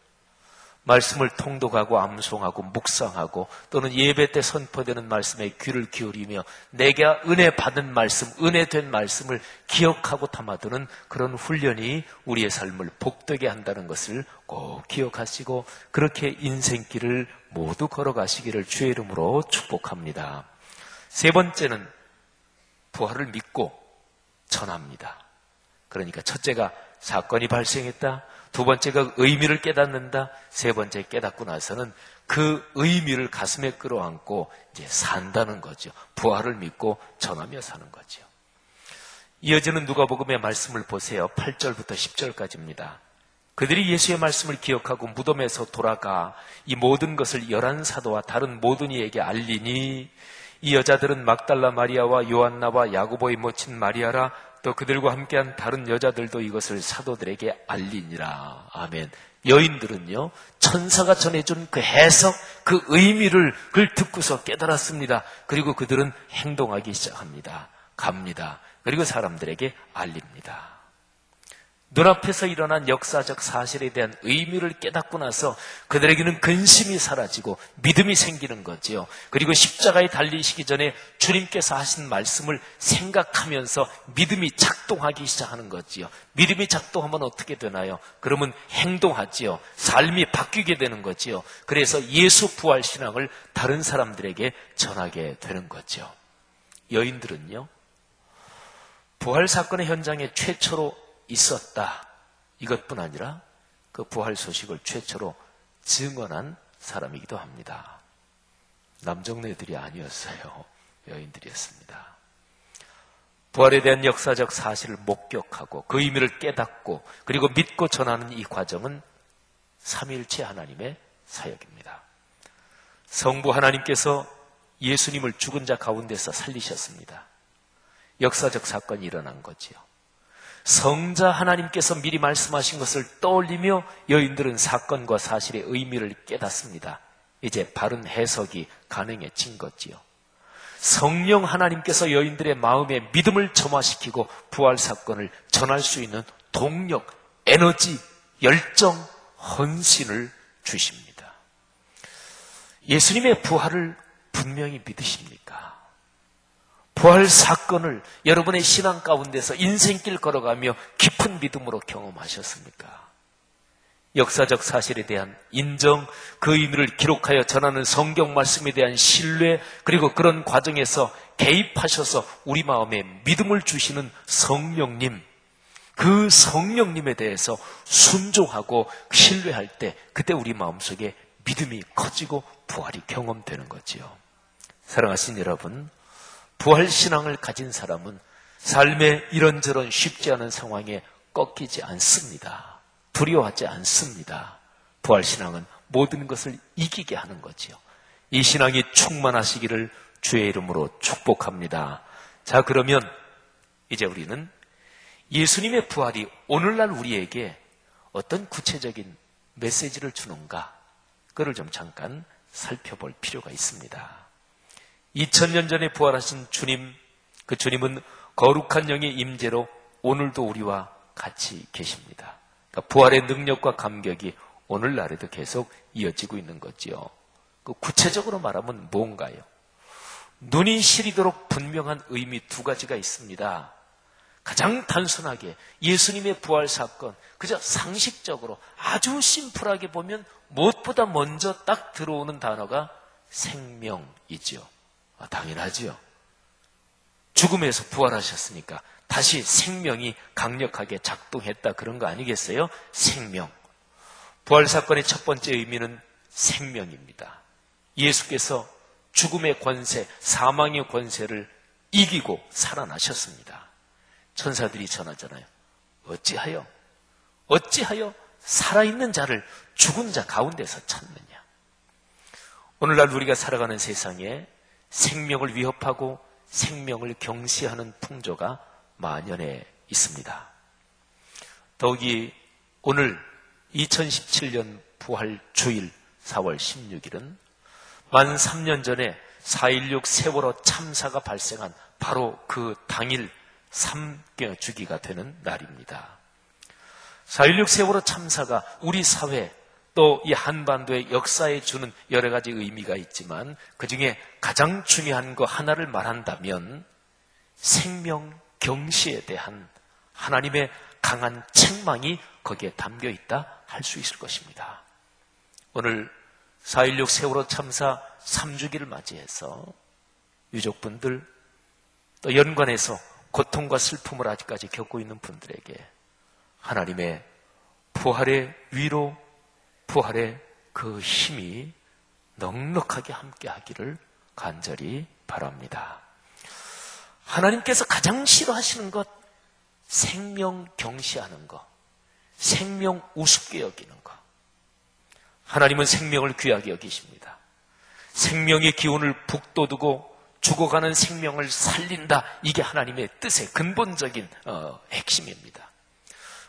말씀을 통독하고 암송하고 묵상하고 또는 예배 때 선포되는 말씀에 귀를 기울이며 내가 은혜 받은 말씀, 은혜된 말씀을 기억하고 담아두는 그런 훈련이 우리의 삶을 복되게 한다는 것을 꼭 기억하시고 그렇게 인생길을 모두 걸어가시기를 주의 이름으로 축복합니다. 세 번째는 부활을 믿고 전합니다. 그러니까 첫째가 사건이 발생했다. 두 번째가 의미를 깨닫는다. 세 번째 깨닫고 나서는 그 의미를 가슴에 끌어안고 이제 산다는 거죠. 부활을 믿고 전하며 사는 거죠. 이어지는 누가복음의 말씀을 보세요. 8절부터 10절까지입니다. 그들이 예수의 말씀을 기억하고 무덤에서 돌아가 이 모든 것을 11사도와 다른 모든 이에게 알리니 이 여자들은 막달라 마리아와 요한나와 야고보의 모친 마리아라 또 그들과 함께한 다른 여자들도 이것을 사도들에게 알리니라. 아멘. 여인들은요, 천사가 전해준 그 해석, 그 의미를 그걸 듣고서 깨달았습니다. 그리고 그들은 행동하기 시작합니다. 갑니다. 그리고 사람들에게 알립니다. 눈앞에서 일어난 역사적 사실에 대한 의미를 깨닫고 나서 그들에게는 근심이 사라지고 믿음이 생기는 거지요. 그리고 십자가에 달리시기 전에 주님께서 하신 말씀을 생각하면서 믿음이 작동하기 시작하는 거지요. 믿음이 작동하면 어떻게 되나요? 그러면 행동하지요. 삶이 바뀌게 되는 거지요. 그래서 예수 부활 신앙을 다른 사람들에게 전하게 되는 거죠. 여인들은요, 부활 사건의 현장에 최초로 있었다. 이것뿐 아니라 그 부활 소식을 최초로 증언한 사람이기도 합니다. 남정네들이 아니었어요. 여인들이었습니다. 부활에 대한 역사적 사실을 목격하고 그 의미를 깨닫고 그리고 믿고 전하는 이 과정은 삼위일체 하나님의 사역입니다. 성부 하나님께서 예수님을 죽은 자 가운데서 살리셨습니다. 역사적 사건이 일어난 거지요. 성자 하나님께서 미리 말씀하신 것을 떠올리며 여인들은 사건과 사실의 의미를 깨닫습니다. 이제 바른 해석이 가능해진 거지요. 성령 하나님께서 여인들의 마음에 믿음을 점화시키고 부활 사건을 전할 수 있는 동력, 에너지, 열정, 헌신을 주십니다. 예수님의 부활을 분명히 믿으십니까? 부활 사건을 여러분의 신앙 가운데서 인생길 걸어가며 깊은 믿음으로 경험하셨습니까? 역사적 사실에 대한 인정, 그 의미를 기록하여 전하는 성경 말씀에 대한 신뢰, 그리고 그런 과정에서 개입하셔서 우리 마음에 믿음을 주시는 성령님, 그 성령님에 대해서 순종하고 신뢰할 때 그때 우리 마음속에 믿음이 커지고 부활이 경험되는 거지요. 사랑하신 여러분, 부활신앙을 가진 사람은 삶의 이런저런 쉽지 않은 상황에 꺾이지 않습니다. 두려워하지 않습니다. 부활신앙은 모든 것을 이기게 하는 거지요. 이 신앙이 충만하시기를 주의 이름으로 축복합니다. 자, 그러면 이제 우리는 예수님의 부활이 오늘날 우리에게 어떤 구체적인 메시지를 주는가, 그걸 좀 잠깐 살펴볼 필요가 있습니다. 2000년 전에 부활하신 주님, 그 주님은 거룩한 영의 임재로 오늘도 우리와 같이 계십니다. 그러니까 부활의 능력과 감격이 오늘날에도 계속 이어지고 있는 거지요. 그 구체적으로 말하면 뭔가요? 눈이 시리도록 분명한 의미 두 가지가 있습니다. 가장 단순하게 예수님의 부활 사건, 그저 상식적으로 아주 심플하게 보면 무엇보다 먼저 딱 들어오는 단어가 생명이지요. 당연하지요. 죽음에서 부활하셨으니까 다시 생명이 강력하게 작동했다, 그런 거 아니겠어요? 생명. 부활 사건의 첫 번째 의미는 생명입니다. 예수께서 죽음의 권세, 사망의 권세를 이기고 살아나셨습니다. 천사들이 전하잖아요. 어찌하여 살아있는 자를 죽은 자 가운데서 찾느냐. 오늘날 우리가 살아가는 세상에 생명을 위협하고 생명을 경시하는 풍조가 만연해 있습니다. 더욱이 오늘 2017년 부활 주일 4월 16일은 만 3년 전에 4.16 세월호 참사가 발생한 바로 그 당일 3주기가 되는 날입니다. 4.16 세월호 참사가 우리 사회 또 이 한반도의 역사에 주는 여러 가지 의미가 있지만 그중에 가장 중요한 거 하나를 말한다면 생명 경시에 대한 하나님의 강한 책망이 거기에 담겨 있다 할 수 있을 것입니다. 오늘 4.16 세월호 참사 3주기를 맞이해서 유족분들 또 연관해서 고통과 슬픔을 아직까지 겪고 있는 분들에게 하나님의 부활의 위로, 부활의 그 힘이 넉넉하게 함께하기를 간절히 바랍니다. 하나님께서 가장 싫어하시는 것, 생명 경시하는 것, 생명 우습게 여기는 것. 하나님은 생명을 귀하게 여기십니다. 생명의 기운을 북돋우고 죽어가는 생명을 살린다. 이게 하나님의 뜻의 근본적인 핵심입니다.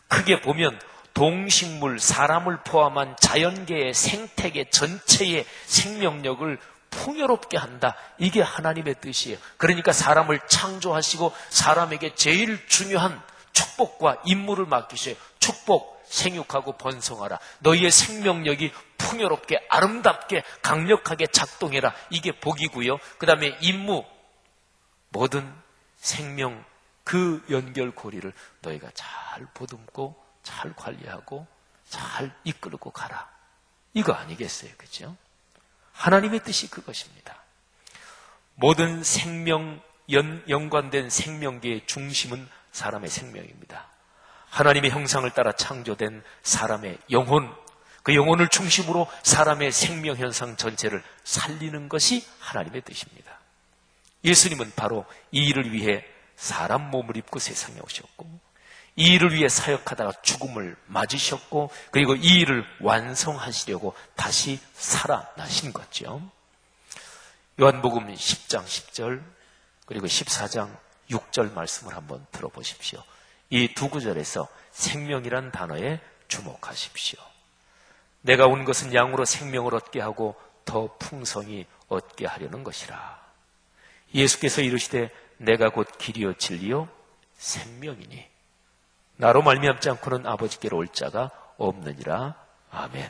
크게 보면 동식물, 사람을 포함한 자연계의 생태계 전체의 생명력을 풍요롭게 한다. 이게 하나님의 뜻이에요. 그러니까 사람을 창조하시고 사람에게 제일 중요한 축복과 임무를 맡기셔요. 축복, 생육하고 번성하라. 너희의 생명력이 풍요롭게 아름답게 강력하게 작동해라. 이게 복이고요. 그 다음에 임무, 모든 생명 그 연결고리를 너희가 잘 보듬고 잘 관리하고 잘 이끌고 가라. 이거 아니겠어요? 그죠? 하나님의 뜻이 그것입니다. 모든 생명 연관된 생명계의 중심은 사람의 생명입니다. 하나님의 형상을 따라 창조된 사람의 영혼, 그 영혼을 중심으로 사람의 생명 현상 전체를 살리는 것이 하나님의 뜻입니다. 예수님은 바로 이 일을 위해 사람 몸을 입고 세상에 오셨고 이 일을 위해 사역하다가 죽음을 맞으셨고 그리고 이 일을 완성하시려고 다시 살아나신 거죠. 요한복음 10장 10절 그리고 14장 6절 말씀을 한번 들어보십시오. 이 두 구절에서 생명이란 단어에 주목하십시오. 내가 온 것은 양으로 생명을 얻게 하고 더 풍성히 얻게 하려는 것이라. 예수께서 이르시되 내가 곧 길이요 진리요 생명이니 나로 말미암지 않고는 아버지께로 올 자가 없느니라. 아멘.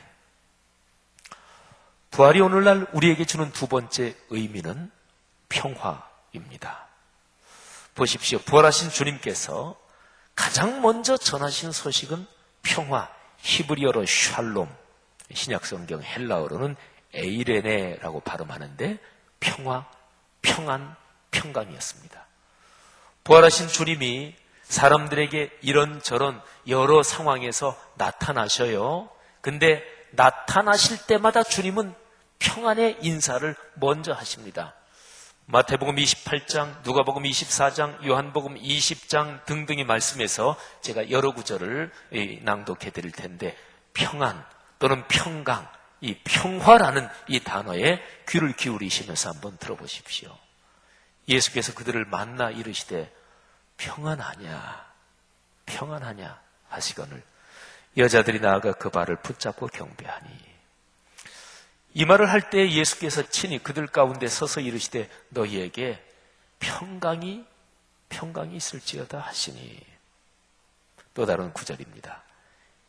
부활이 오늘날 우리에게 주는 두 번째 의미는 평화입니다. 보십시오. 부활하신 주님께서 가장 먼저 전하신 소식은 평화, 히브리어로 샬롬, 신약성경 헬라어로는 에이레네라고 발음하는데 평화, 평안, 평강이었습니다. 부활하신 주님이 사람들에게 이런저런 여러 상황에서 나타나셔요. 근데 나타나실 때마다 주님은 평안의 인사를 먼저 하십니다. 마태복음 28장, 누가복음 24장, 요한복음 20장 등등의 말씀에서 제가 여러 구절을 낭독해 드릴 텐데 평안 또는 평강, 이 평화라는 이 단어에 귀를 기울이시면서 한번 들어보십시오. 예수께서 그들을 만나 이르시되 평안하냐, 평안하냐 하시거늘 여자들이 나아가 그 발을 붙잡고 경배하니. 이 말을 할 때 예수께서 친히 그들 가운데 서서 이르시되 너희에게 평강이 있을지어다 하시니. 또 다른 구절입니다.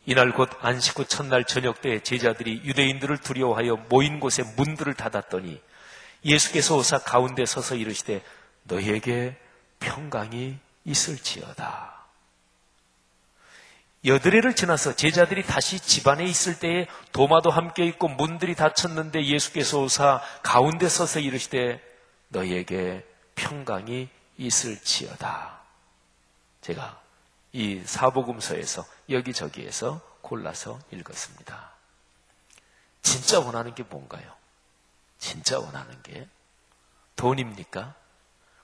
이날 곧 안식 후 첫날 저녁 때 제자들이 유대인들을 두려워하여 모인 곳에 문들을 닫았더니 예수께서 오사 가운데 서서 이르시되 너희에게 평강이 있을지어다. 여드레를 지나서 제자들이 다시 집안에 있을 때에 도마도 함께 있고 문들이 닫혔는데 예수께서 오사 가운데 서서 이르시되 너희에게 평강이 있을지어다. 제가 이 사복음서에서 여기저기에서 골라서 읽었습니다. 진짜 원하는 게 뭔가요? 진짜 원하는 게 돈입니까?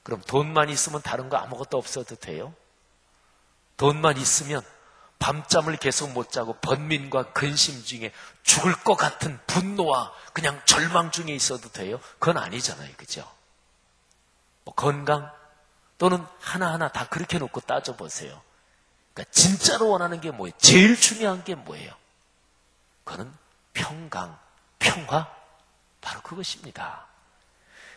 그럼 돈만 있으면 다른 거 아무것도 없어도 돼요? 돈만 있으면 밤잠을 계속 못 자고 번민과 근심 중에 죽을 것 같은 분노와 그냥 절망 중에 있어도 돼요? 그건 아니잖아요. 그죠? 건강 또는 하나하나 다 그렇게 놓고 따져보세요. 그러니까 진짜로 원하는 게 뭐예요? 제일 중요한 게 뭐예요? 그거는 평강, 평화? 바로 그것입니다.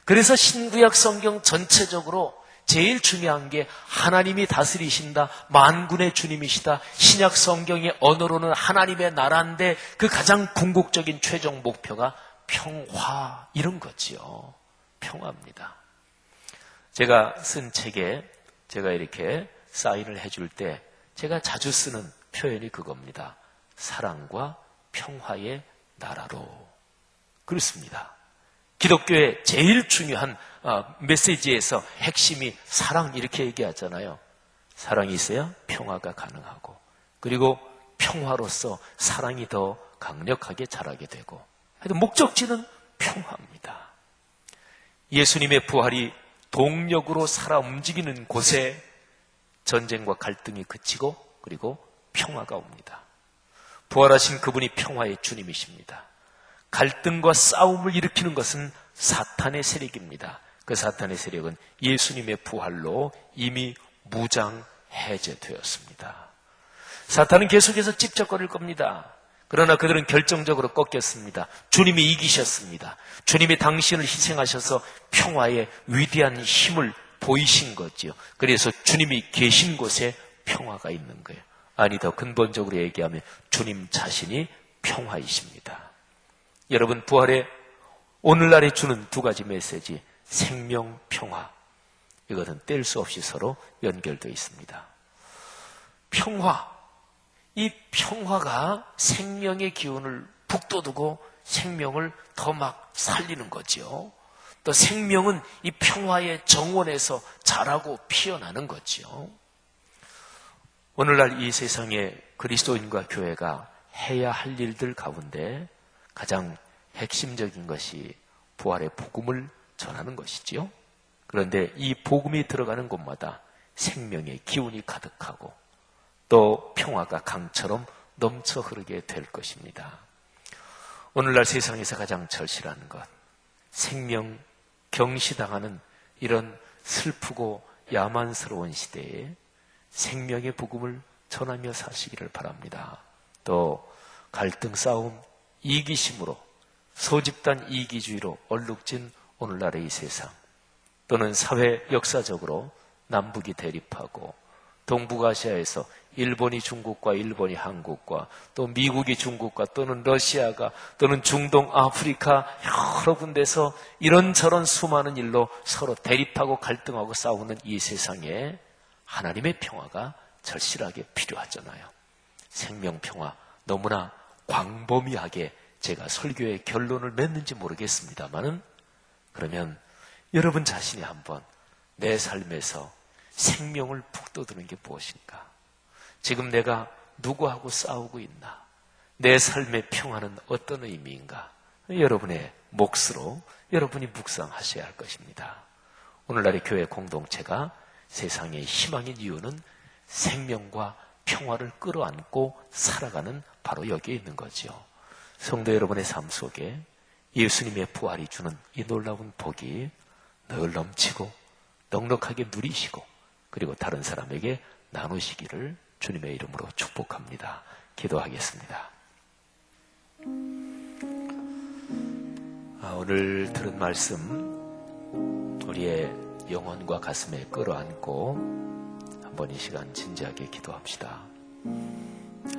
그래서 신구약 성경 전체적으로 제일 중요한 게 하나님이 다스리신다, 만군의 주님이시다, 신약 성경의 언어로는 하나님의 나라인데 그 가장 궁극적인 최종 목표가 평화, 이런 거지요. 평화입니다. 제가 쓴 책에 제가 이렇게 사인을 해줄 때 제가 자주 쓰는 표현이 그겁니다. 사랑과 평화의 나라로. 그렇습니다. 기독교의 제일 중요한 메시지에서 핵심이 사랑, 이렇게 얘기하잖아요. 사랑이 있어야 평화가 가능하고, 그리고 평화로서 사랑이 더 강력하게 자라게 되고, 하여튼 목적지는 평화입니다. 예수님의 부활이 동력으로 살아 움직이는 곳에 전쟁과 갈등이 그치고 그리고 평화가 옵니다. 부활하신 그분이 평화의 주님이십니다. 갈등과 싸움을 일으키는 것은 사탄의 세력입니다. 그 사탄의 세력은 예수님의 부활로 이미 무장 해제되었습니다. 사탄은 계속해서 찝쩍거릴 겁니다. 그러나 그들은 결정적으로 꺾였습니다. 주님이 이기셨습니다. 주님이 당신을 희생하셔서 평화의 위대한 힘을 보이신 거지요. 그래서 주님이 계신 곳에 평화가 있는 거예요. 아니, 더 근본적으로 얘기하면 주님 자신이 평화이십니다. 여러분, 부활의 오늘날에 주는 두 가지 메시지, 생명, 평화, 이것은 뗄 수 없이 서로 연결되어 있습니다. 평화, 이 평화가 생명의 기운을 북돋우고 생명을 더 막 살리는 거죠. 또 생명은 이 평화의 정원에서 자라고 피어나는 거죠. 오늘날 이 세상에 그리스도인과 교회가 해야 할 일들 가운데 가장 핵심적인 것이 부활의 복음을 전하는 것이지요. 그런데 이 복음이 들어가는 곳마다 생명의 기운이 가득하고 또 평화가 강처럼 넘쳐 흐르게 될 것입니다. 오늘날 세상에서 가장 절실한 것, 생명 경시당하는 이런 슬프고 야만스러운 시대에 생명의 복음을 전하며 사시기를 바랍니다. 또 갈등, 싸움, 이기심으로, 소집단 이기주의로 얼룩진 오늘날의 이 세상, 또는 사회 역사적으로 남북이 대립하고 동북아시아에서 일본이 중국과 일본이 한국과 또 미국이 중국과 또는 러시아가 또는 중동, 아프리카 여러 군데서 이런저런 수많은 일로 서로 대립하고 갈등하고 싸우는 이 세상에 하나님의 평화가 절실하게 필요하잖아요. 생명평화, 너무나 광범위하게 제가 설교의 결론을 맺는지 모르겠습니다만은, 그러면 여러분 자신이 한번 내 삶에서 생명을 북돋우는 게 무엇인가? 지금 내가 누구하고 싸우고 있나? 내 삶의 평화는 어떤 의미인가? 여러분의 몫으로 여러분이 묵상하셔야 할 것입니다. 오늘날의 교회 공동체가 세상의 희망인 이유는 생명과 평화를 끌어안고 살아가는 바로 여기에 있는 거죠. 성도 여러분의 삶 속에 예수님의 부활이 주는 이 놀라운 복이 늘 넘치고 넉넉하게 누리시고 그리고 다른 사람에게 나누시기를 주님의 이름으로 축복합니다. 기도하겠습니다. 오늘 들은 말씀 우리의 영혼과 가슴에 끌어안고 한번 이 시간 진지하게 기도합시다.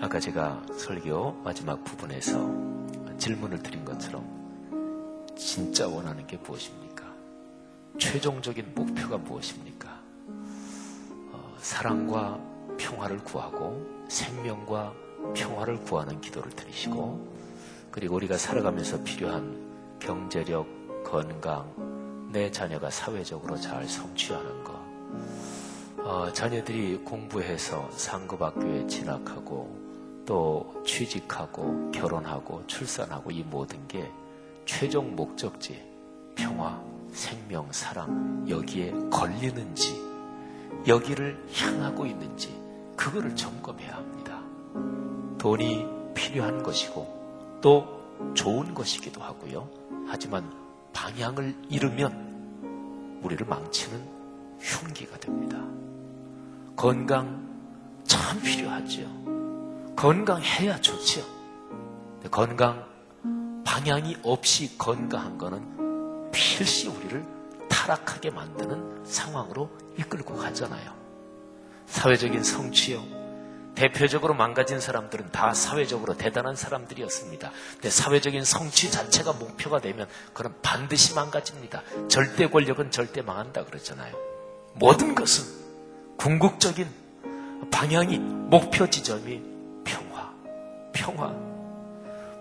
아까 제가 설교 마지막 부분에서 질문을 드린 것처럼 진짜 원하는 게 무엇입니까? 최종적인 목표가 무엇입니까? 사랑과 평화를 구하고 생명과 평화를 구하는 기도를 드리시고, 그리고 우리가 살아가면서 필요한 경제력, 건강, 내 자녀가 사회적으로 잘 성취하는 것, 자녀들이 공부해서 상급학교에 진학하고 또 취직하고 결혼하고 출산하고 이 모든 게 최종 목적지 평화, 생명, 사랑 여기에 걸리는지, 여기를 향하고 있는지 그거를 점검해야 합니다. 돈이 필요한 것이고 또 좋은 것이기도 하고요. 하지만 방향을 잃으면 우리를 망치는 흉기가 됩니다. 건강 참 필요하죠. 건강해야 좋죠. 건강 방향이 없이 건강한 거는 필시 우리를 타락하게 만드는 상황으로 이끌고 가잖아요. 사회적인 성취요. 대표적으로 망가진 사람들은 다 사회적으로 대단한 사람들이었습니다. 근데 사회적인 성취 자체가 목표가 되면 그건 반드시 망가집니다. 절대 권력은 절대 망한다 그랬잖아요. 모든 것은 궁극적인 방향이 목표 지점이 평화.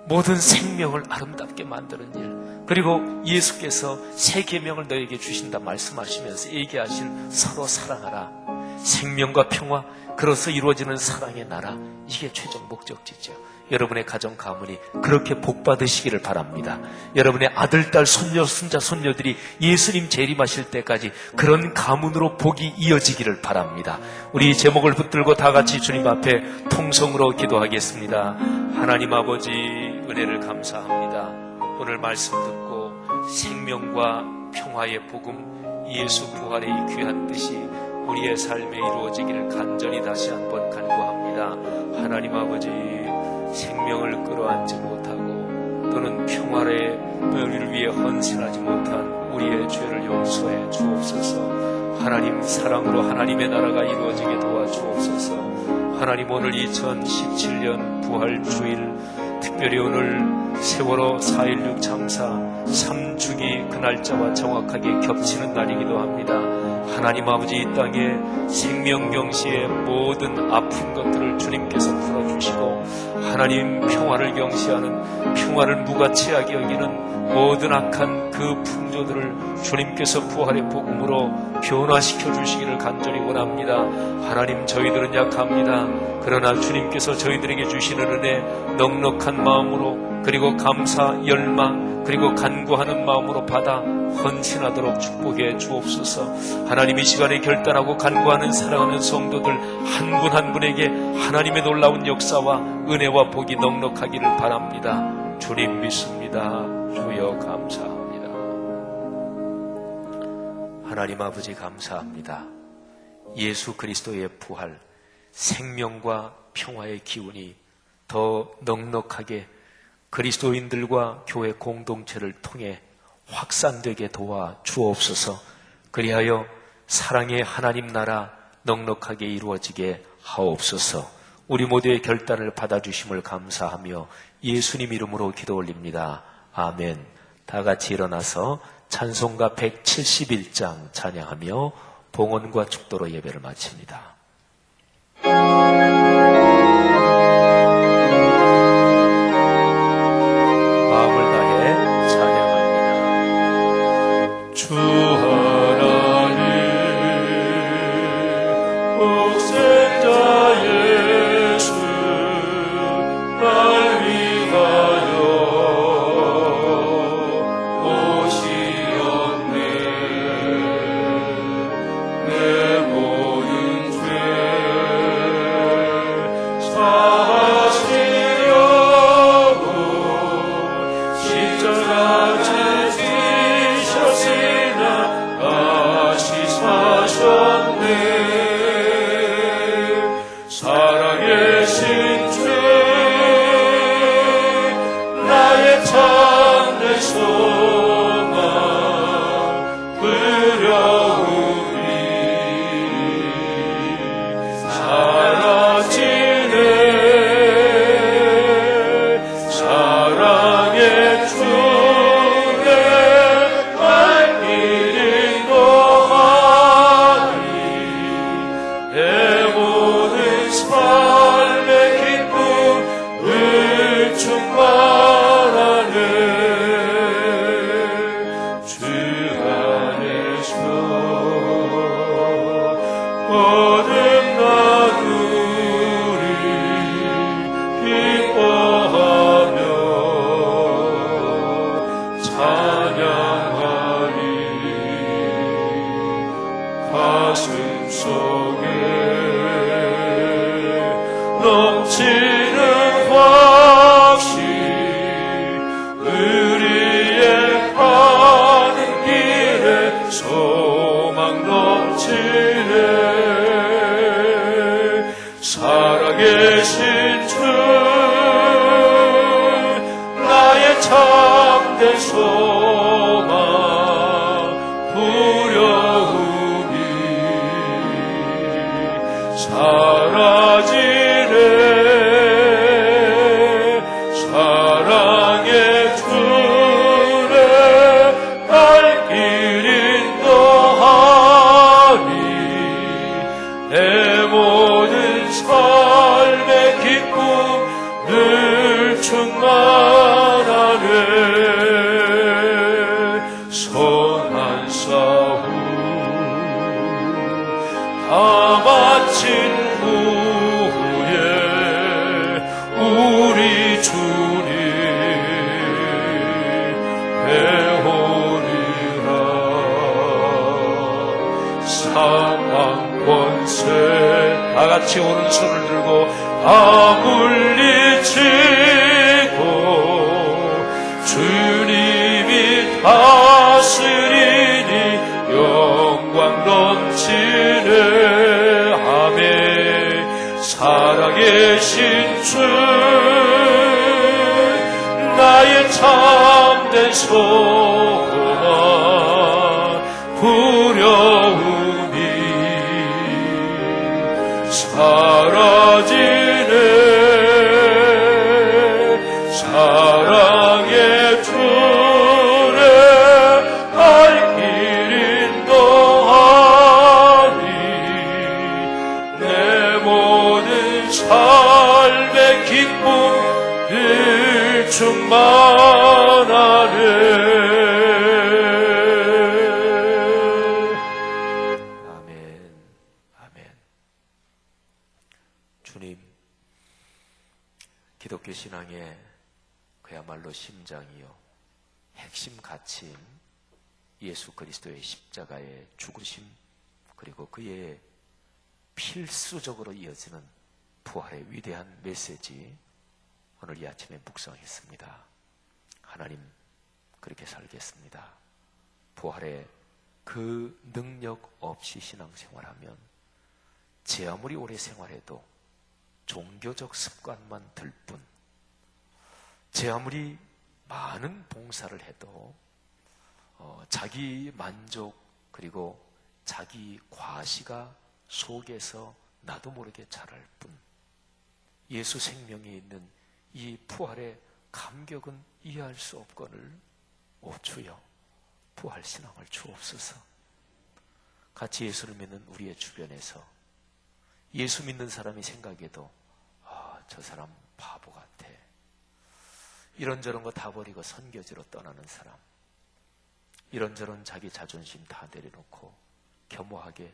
모든 생명을 아름답게 만드는 일. 그리고 예수께서 새 계명을 너에게 주신다 말씀하시면서 얘기하신 서로 사랑하라. 생명과 평화, 그로서 이루어지는 사랑의 나라, 이게 최종 목적지죠. 여러분의 가정 가문이 그렇게 복 받으시기를 바랍니다. 여러분의 아들, 딸, 손녀, 손자, 손녀들이 예수님 재림하실 때까지 그런 가문으로 복이 이어지기를 바랍니다. 우리 제목을 붙들고 다 같이 주님 앞에 통성으로 기도하겠습니다. 하나님 아버지, 은혜를 감사합니다. 오늘 말씀 듣고 생명과 평화의 복음, 예수 부활의 이 귀한 뜻이 우리의 삶에 이루어지기를 간절히 다시 한번 간구합니다. 하나님 아버지, 생명을 끌어안지 못하고 또는 평화의 우리를 위해 헌신하지 못한 우리의 죄를 용서해 주옵소서. 하나님 사랑으로 하나님의 나라가 이루어지게 도와주옵소서. 하나님 오늘 2017년 부활주일, 특별히 오늘 세월호 4.16 참사 3주기 그 날짜와 정확하게 겹치는 날이기도 합니다. 하나님 아버지, 이 땅에 생명경시의 모든 아픈 것들을 주님께서 풀어주시고 하나님 평화를 경시하는, 평화를 무가치하게 여기는 모든 악한 그 풍조들을 주님께서 부활의 복음으로 변화시켜 주시기를 간절히 원합니다. 하나님, 저희들은 약합니다. 그러나 주님께서 저희들에게 주시는 은혜 넉넉한 마음으로, 그리고 감사, 열망, 그리고 간구하는 마음으로 받아 헌신하도록 축복해 주옵소서. 하나님, 이 시간에 결단하고 간구하는 사랑하는 성도들 한 분 한 분에게 하나님의 놀라운 역사와 은혜와 복이 넉넉하기를 바랍니다. 주님 믿습니다. 주여 감사합니다. 하나님 아버지 감사합니다. 예수 그리스도의 부활, 생명과 평화의 기운이 더 넉넉하게 그리스도인들과 교회 공동체를 통해 확산되게 도와 주옵소서. 그리하여 사랑의 하나님 나라 넉넉하게 이루어지게 하옵소서. 우리 모두의 결단을 받아주심을 감사하며 예수님 이름으로 기도 올립니다. 아멘. 다 같이 일어나서 찬송가 171장 찬양하며 봉헌과 축도로 예배를 마칩니다. 마음을 다해 찬양합니다. 주 하나님 복생자 예수 날 위하여 오시었네. 내 모든 죄 사하시려고 십자가 지셨으나 다시 사셨네. 사랑의 신주 나의 참된 소망 두려움이 사라지네. 사랑의 주내 발길이 인도하니 내 모든 삶의 기쁨을 충만하네. 주 안에서 모든 나누리 기뻐하며 찬양하리. 가슴 속에 넘치는 확신, 우리의 가는 길에 소망 넘치네. 살아계신 주 나의 참된 소망 후에 우리 주님 배우리라. 사망 권세 다같이 오른손을 들고 다 물리치고 주님이 다스리니 영광 넘치네. 아멘. 살아계신 주 나의 참된 소망 두려움이 사라지네. 사랑의 주를 알 길 인도하니 내 모든 삶의 기쁨을 충만하네. 아멘, 아멘. 주님, 기독교 신앙의 그야말로 심장이요 핵심 가치인 예수 그리스도의 십자가의 죽으심, 그리고 그의 필수적으로 이어지는 부활의 위대한 메시지, 오늘 이 아침에 묵상했습니다. 하나님, 그렇게 살겠습니다. 부활의 그 능력 없이 신앙생활하면 제 아무리 오래 생활해도 종교적 습관만 들 뿐, 제 아무리 많은 봉사를 해도 자기 만족 그리고 자기 과시가 속에서 나도 모르게 자랄 뿐, 예수 생명에 있는 이 부활의 감격은 이해할 수 없거늘 오 주여, 부활 신앙을 주옵소서. 같이 예수를 믿는 우리의 주변에서 예수 믿는 사람이 생각해도 저 사람 바보 같아, 이런저런 거 다 버리고 선교지로 떠나는 사람, 이런저런 자기 자존심 다 내려놓고 겸허하게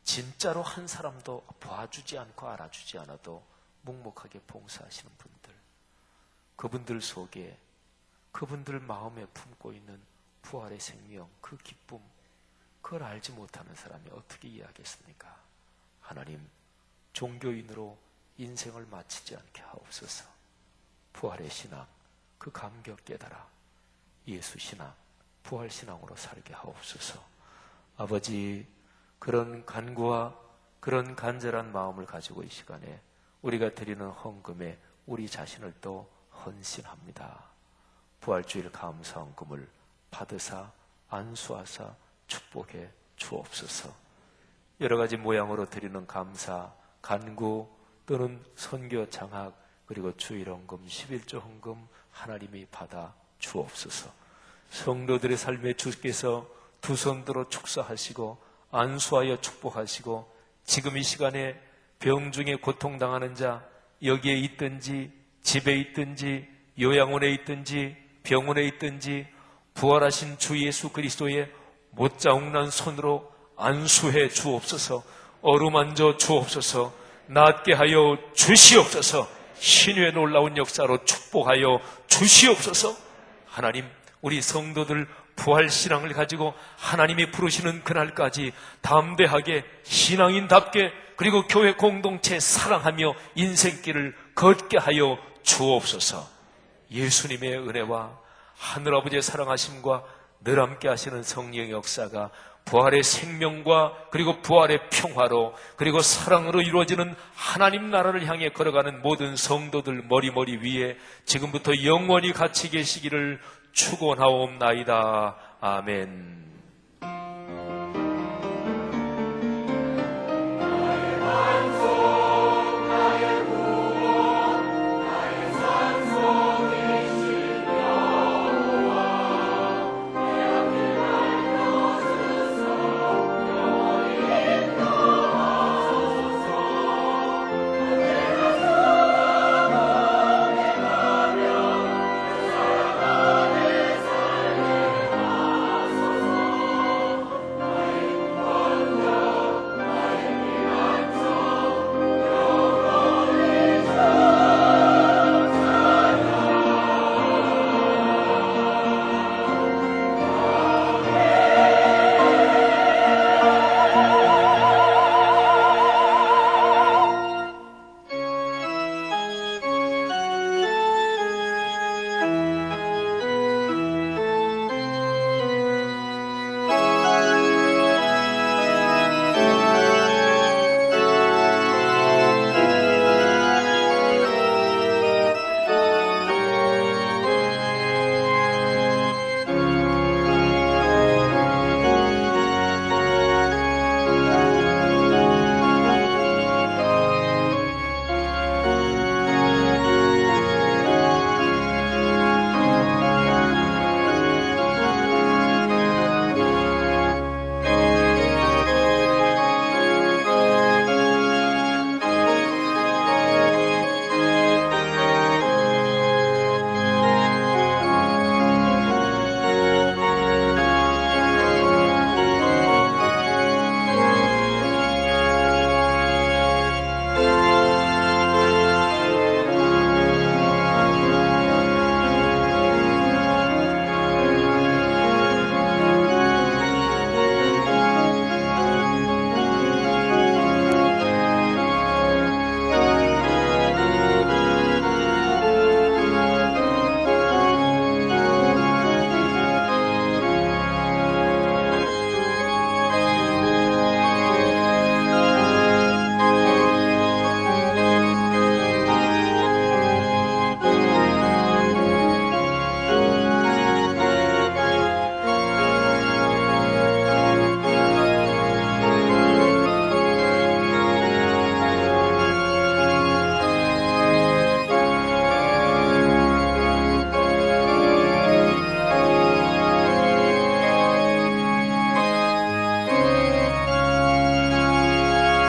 진짜로 한 사람도 봐주지 않고 알아주지 않아도 묵묵하게 봉사하시는 분들, 그분들 속에 그분들 마음에 품고 있는 부활의 생명, 그 기쁨, 그걸 알지 못하는 사람이 어떻게 이해하겠습니까? 하나님, 종교인으로 인생을 마치지 않게 하옵소서. 부활의 신앙, 그 감격 깨달아 예수 신앙, 부활 신앙으로 살게 하옵소서. 아버지, 그런 간구와 그런 간절한 마음을 가지고 이 시간에 우리가 드리는 헌금에 우리 자신을 또 헌신합니다. 부활주일 감사 헌금을 받으사 안수하사 축복해 주옵소서. 여러 가지 모양으로 드리는 감사, 간구 또는 선교 장학, 그리고 주일 헌금, 11조 헌금 하나님이 받아 주옵소서. 성도들의 삶에 주께서 두 손 들어 축사하시고 안수하여 축복하시고, 지금 이 시간에 병 중에 고통당하는 자, 여기에 있든지 집에 있든지 요양원에 있든지 병원에 있든지 부활하신 주 예수 그리스도의 못자국난 손으로 안수해 주옵소서. 어루만져 주옵소서. 낫게 하여 주시옵소서. 신유의 놀라운 역사로 축복하여 주시옵소서. 하나님, 우리 성도들 부활신앙을 가지고 하나님이 부르시는 그날까지 담대하게 신앙인답게, 그리고 교회 공동체 사랑하며 인생길을 걷게 하여 주옵소서. 예수님의 은혜와 하늘아버지의 사랑하심과 늘 함께 하시는 성령의 역사가 부활의 생명과 그리고 부활의 평화로 그리고 사랑으로 이루어지는 하나님 나라를 향해 걸어가는 모든 성도들 머리 위에 지금부터 영원히 같이 계시기를 축원하옵나이다. 아멘.